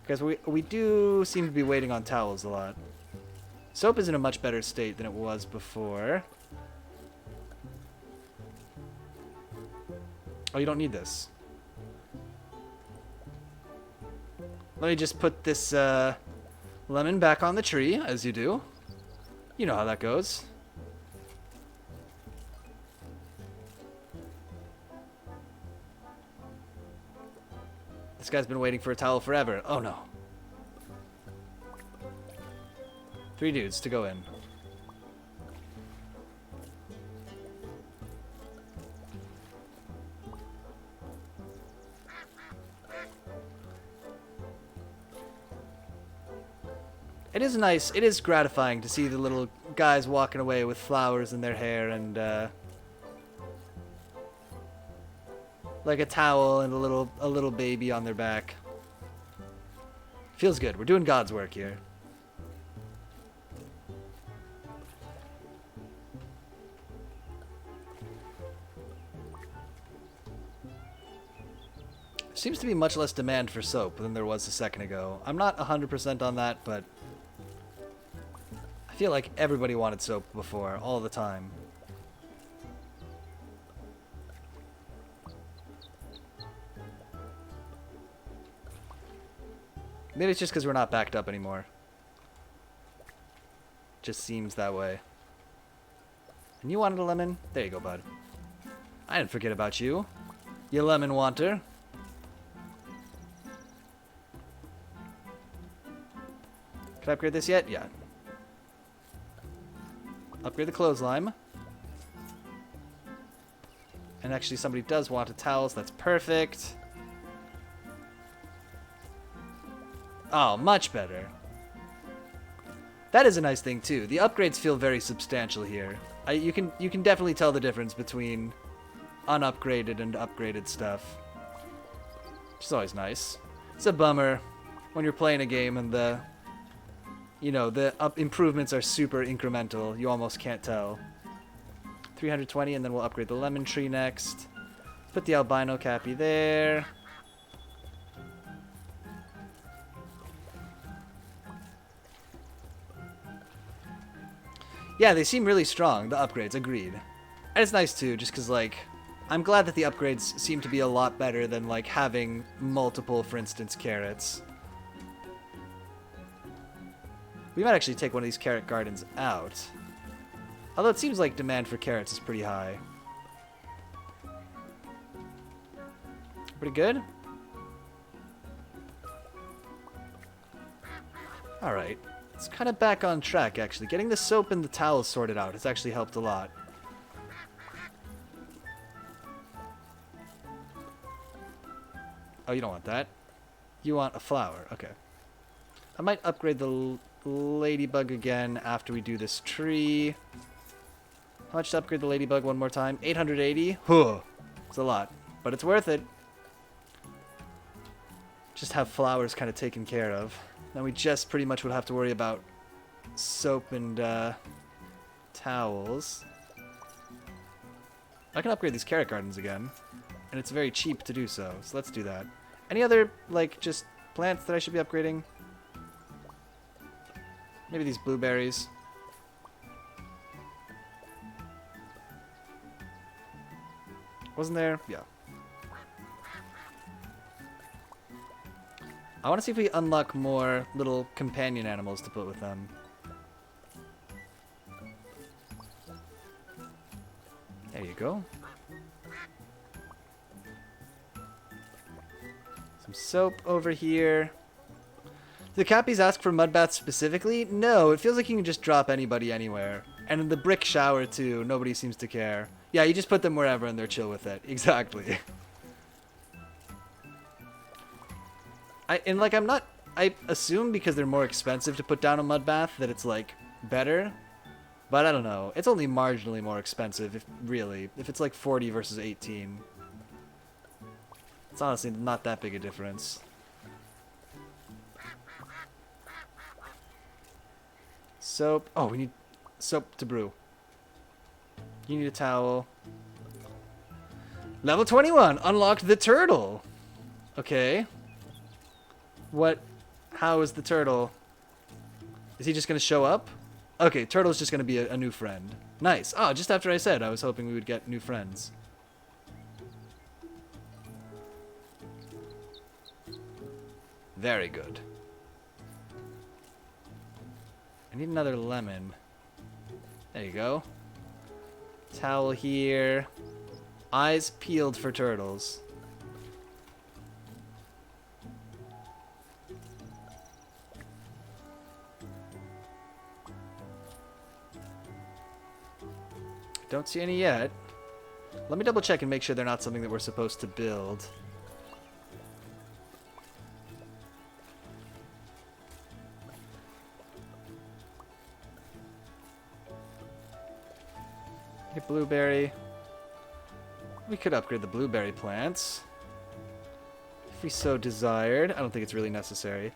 Because we do seem to be waiting on towels a lot. Soap is in a much better state than it was before. Oh, you don't need this. Let me just put this lemon back on the tree, as you do. You know how that goes. This guy's been waiting for a towel forever. Oh no. 3 dudes to go in. It is nice, it is gratifying to see the little guys walking away with flowers in their hair and, like a towel and a little baby on their back. Feels good. We're doing God's work here. Seems to be much less demand for soap than there was a second ago. I'm not 100% on that, but I feel like everybody wanted soap before, all the time. Maybe it's just because we're not backed up anymore. Just seems that way. And you wanted a lemon? There you go, bud. I didn't forget about you. You lemon wanter. Can I upgrade this yet? Yeah. Upgrade the clothesline. And actually somebody does want a towel, so that's perfect. Oh, much better. That is a nice thing too. The upgrades feel very substantial here. You can definitely tell the difference between unupgraded and upgraded stuff. Which is always nice. It's a bummer when you're playing a game and the improvements are super incremental. You almost can't tell. 320, and then we'll upgrade the lemon tree next. Put the albino cappy there. Yeah, they seem really strong, the upgrades, agreed. And it's nice too, just because, like, I'm glad that the upgrades seem to be a lot better than, like, having multiple, for instance, carrots. We might actually take one of these carrot gardens out. Although it seems like demand for carrots is pretty high. Pretty good? Alright. It's kind of back on track, actually. Getting the soap and the towels sorted out has actually helped a lot. Oh, you don't want that. You want a flower. Okay. I might upgrade the ladybug again after we do this tree. How much to upgrade the ladybug one more time? 880? Huh. It's a lot, but it's worth it. Just have flowers kind of taken care of. Then we just pretty much would have to worry about soap and towels. I can upgrade these carrot gardens again, and it's very cheap to do so, so let's do that. Any other, like, just plants that I should be upgrading? Maybe these blueberries. Wasn't there? Yeah. I want to see if we unlock more little companion animals to put with them. There you go. Some soap over here. Do the Cappies ask for mud baths specifically? No, it feels like you can just drop anybody anywhere. And in the brick shower too, nobody seems to care. Yeah, you just put them wherever and they're chill with it. Exactly. I assume because they're more expensive to put down a mud bath that it's like better. But I don't know. It's only marginally more expensive, if really. If it's like 40 versus 18. It's honestly not that big a difference. Soap. Oh, we need soap to brew. You need a towel. Level 21. Unlocked the turtle. Okay. What? How is the turtle? Is he just going to show up? Okay, turtle's just going to be a new friend. Nice. Oh, just after I said I was hoping we would get new friends. Very good. I need another lemon. There you go. Towel here. Eyes peeled for turtles. Don't see any yet. Let me double check and make sure they're not something that we're supposed to build. Get blueberry. We could upgrade the blueberry plants if we so desired. I don't think it's really necessary.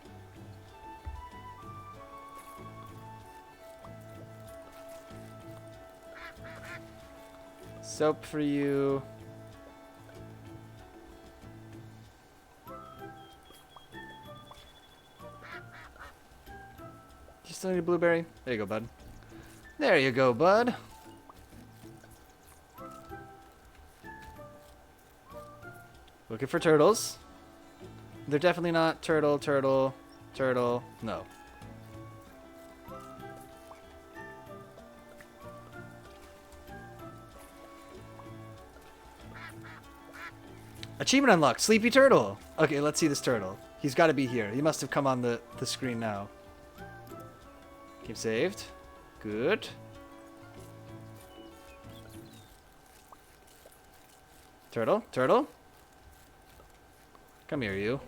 Soap for you. You still need a blueberry? There you go, bud. There you go, bud. Looking for turtles. They're definitely not turtle, turtle, turtle. No. Achievement unlocked. Sleepy turtle. Okay, let's see this turtle. He's got to be here. He must have come on the screen now. Keep saved. Good. Turtle, turtle. Come here, you.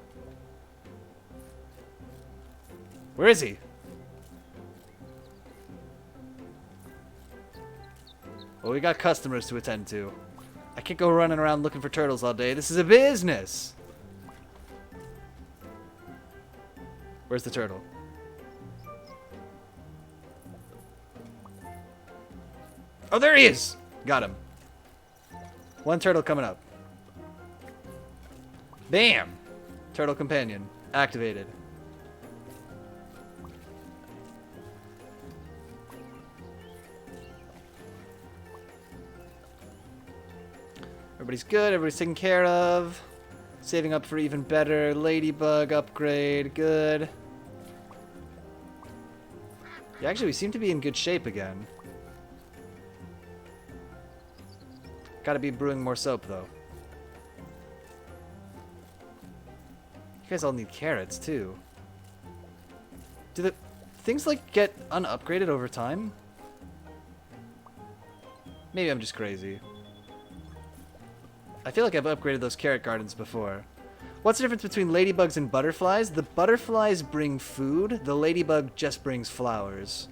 Where is he? Well, we got customers to attend to. I can't go running around looking for turtles all day. This is a business. Where's the turtle? Oh, there he is. Got him. One turtle coming up. Bam! Turtle companion activated. Everybody's good. Everybody's taken care of. Saving up for even better. Ladybug upgrade. Good. Yeah, actually, we seem to be in good shape again. Gotta be brewing more soap, though. You guys all need carrots, too. Do the things, like, get unupgraded over time? Maybe I'm just crazy. I feel like I've upgraded those carrot gardens before. What's the difference between ladybugs and butterflies? The butterflies bring food, the ladybug just brings flowers.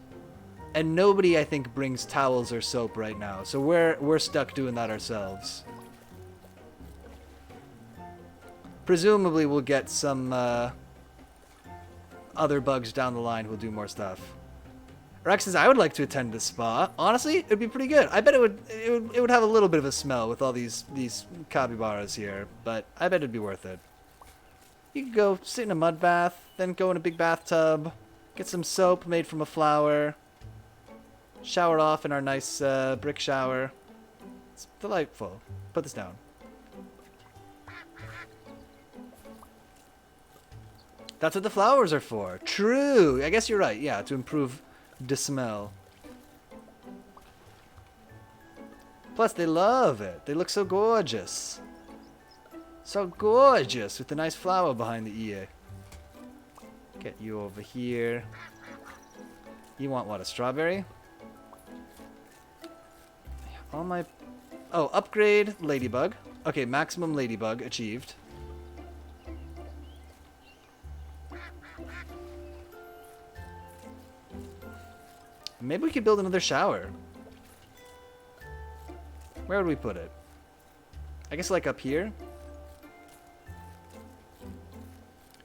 And nobody, I think, brings towels or soap right now, so we're stuck doing that ourselves. Presumably we'll get some other bugs down the line who'll do more stuff. Rex says, I would like to attend this spa. Honestly, it'd be pretty good. I bet it would have a little bit of a smell with all these capybaras here, but I bet it'd be worth it. You could go sit in a mud bath, then go in a big bathtub, get some soap made from a flower, shower off in our nice brick shower. It's delightful. Put this down. That's what the flowers are for. True. I guess you're right. Yeah, to improve the smell. Plus, they love it. They look so gorgeous. So gorgeous with the nice flower behind the ear. Get you over here. You want what, a strawberry? All my... Oh, upgrade ladybug. Okay, maximum ladybug achieved. Maybe we could build another shower. Where would we put it? I guess like up here?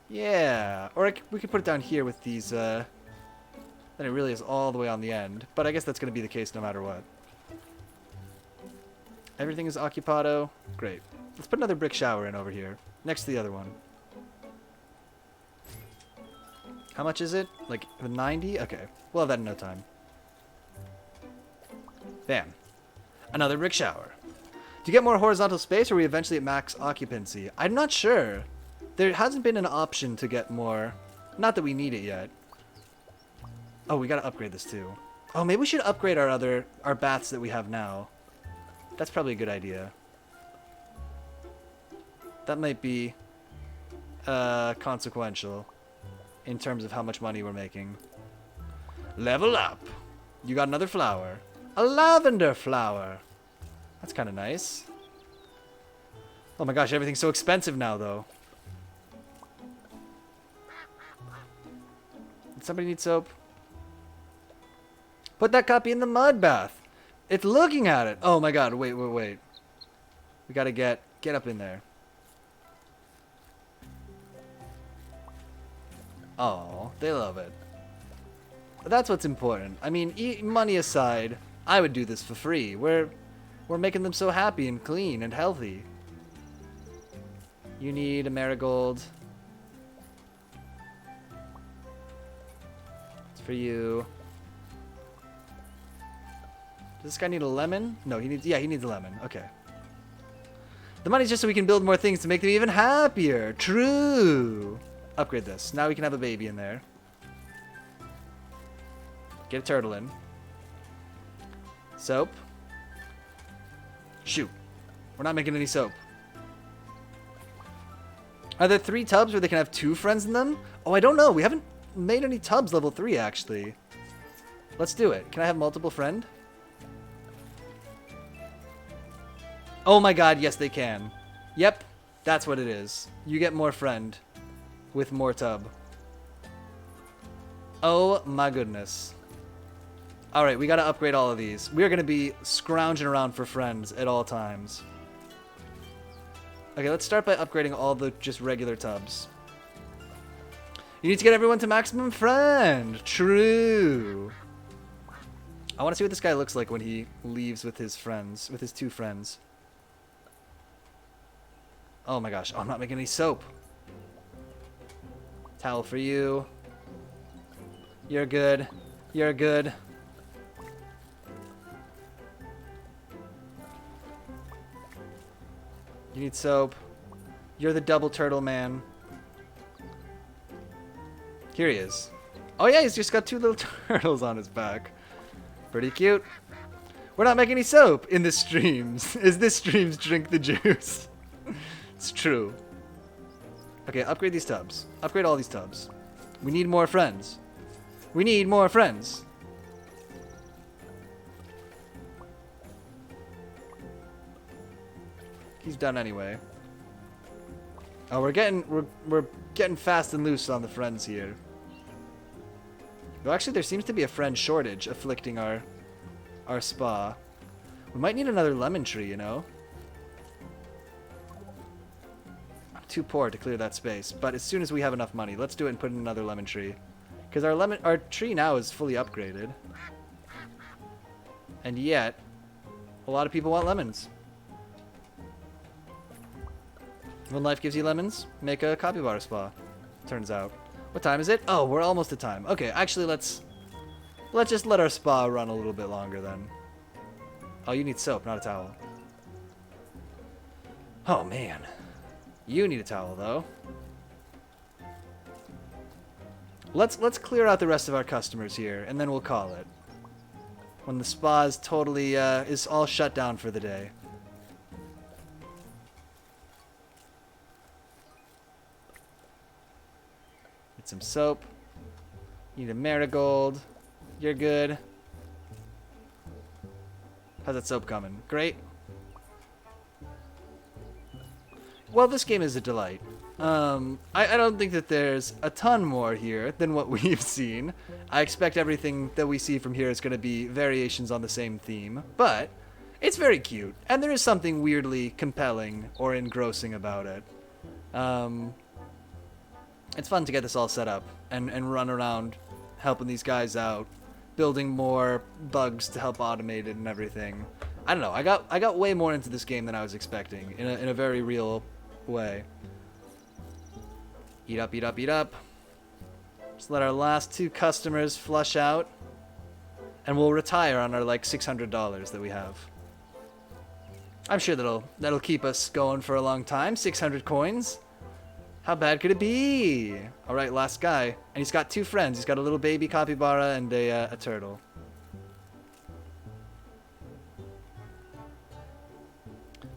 Yeah. Or we could put it down here with these, then it really is all the way on the end. But I guess that's going to be the case no matter what. Everything is occupado. Great. Let's put another brick shower in over here. Next to the other one. How much is it? Like 90? Okay. We'll have that in no time. Bam. Another brick shower. Do you get more horizontal space or are we eventually at max occupancy? I'm not sure. There hasn't been an option to get more. Not that we need it yet. Oh, we gotta upgrade this too. Oh, maybe we should upgrade our baths that we have now. That's probably a good idea. That might be consequential in terms of how much money we're making. Level up. You got another flower. A lavender flower. That's kind of nice. Oh my gosh, everything's so expensive now, though. Did somebody need soap? Put that copy in the mud bath. It's looking at it. Oh my god, wait. We gotta get up in there. Oh, they love it. That's what's important. I mean, money aside, I would do this for free. We're making them so happy and clean and healthy. You need a marigold. It's for you. Does this guy need a lemon? No, he needs a lemon. Okay. The money's just so we can build more things to make them even happier. True. Upgrade this. Now we can have a baby in there. Get a turtle in. Soap. Shoot. We're not making any soap. Are there 3 tubs where they can have 2 friends in them? Oh, I don't know. We haven't made any tubs level 3, actually. Let's do it. Can I have multiple friend? Oh my god, yes they can. Yep, that's what it is. You get more friend with more tub. Oh my goodness. Alright, we gotta upgrade all of these. We're gonna be scrounging around for friends at all times. Okay, let's start by upgrading all the just regular tubs. You need to get everyone to maximum friend. True. I want to see what this guy looks like when he leaves with his friends, with his 2 friends. Oh my gosh, oh, I'm not making any soap. Towel for you. You're good. You're good. You need soap. You're the double turtle man. Here he is. Oh yeah, he's just got 2 little turtles on his back. Pretty cute. We're not making any soap in the streams. Is this streams drink the juice? It's true. Okay, upgrade these tubs. Upgrade all these tubs. We need more friends. We need more friends. He's done anyway. Oh, we're getting fast and loose on the friends here. Though actually, there seems to be a friend shortage afflicting our spa. We might need another lemon tree, you know. I'm too poor to clear that space, but as soon as we have enough money, let's do it and put in another lemon tree. Because our tree now is fully upgraded. And yet, a lot of people want lemons. When life gives you lemons, make a capybara spa. Turns out. What time is it? Oh, we're almost at time. Okay, actually, let's just let our spa run a little bit longer then. Oh, you need soap, not a towel. Oh, man. You need a towel, though. Let's clear out the rest of our customers here, and then we'll call it. When the spa is totally, is all shut down for the day. Get some soap. You need a marigold. You're good. How's that soap coming? Great. Well, this game is a delight. I don't think that there's a ton more here than what we've seen. I expect everything that we see from here is going to be variations on the same theme, but it's very cute, and there is something weirdly compelling or engrossing about it. It's fun to get this all set up and run around helping these guys out, building more bugs to help automate it and everything. I don't know. I got way more into this game than I was expecting in a very real way. Eat up, eat up, eat up. Just let our last 2 customers flush out, and we'll retire on our like $600 that we have. I'm sure that'll keep us going for a long time. 600 coins. How bad could it be? All right, last guy, and he's got 2 friends. He's got a little baby capybara and a turtle.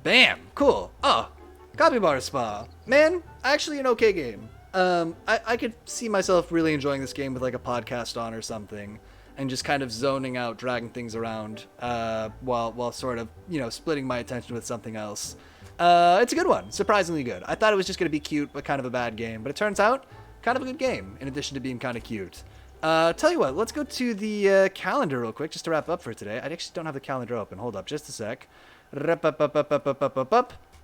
Bam! Cool. Oh, Capybara Spa. Man, actually an okay game. I could see myself really enjoying this game with like a podcast on or something, and just kind of zoning out, dragging things around, while sort of, splitting my attention with something else. It's a good one. Surprisingly good. I thought it was just going to be cute, but kind of a bad game. But it turns out, kind of a good game, in addition to being kind of cute. Tell you what, let's go to the calendar real quick, just to wrap up for today. I actually don't have the calendar open. Hold up, just a sec.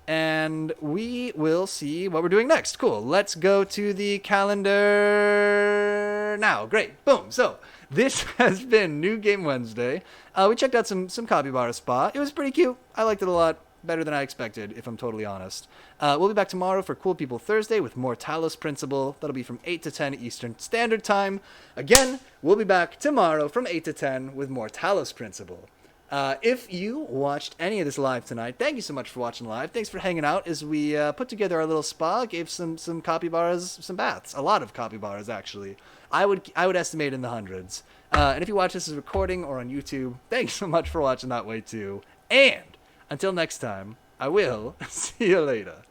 And we will see what we're doing next. Cool. Let's go to the calendar now. Great. Boom. So this has been New Game Wednesday. We checked out some Capybara Spa. It was pretty cute. I liked it a lot. Better than I expected, if I'm totally honest. We'll be back tomorrow for Cool People Thursday with more Talos Principle. That'll be from 8 to 10 Eastern Standard Time. Again, we'll be back tomorrow from 8 to 10 with more Talos Principle. If you watched any of this live tonight, thank you so much for watching live. Thanks for hanging out as we put together our little spa, gave some capybaras some baths. A lot of capybaras, actually. I would estimate in the hundreds. And if you watch this as a recording or on YouTube, thanks so much for watching that way too. And until next time, I will see you later.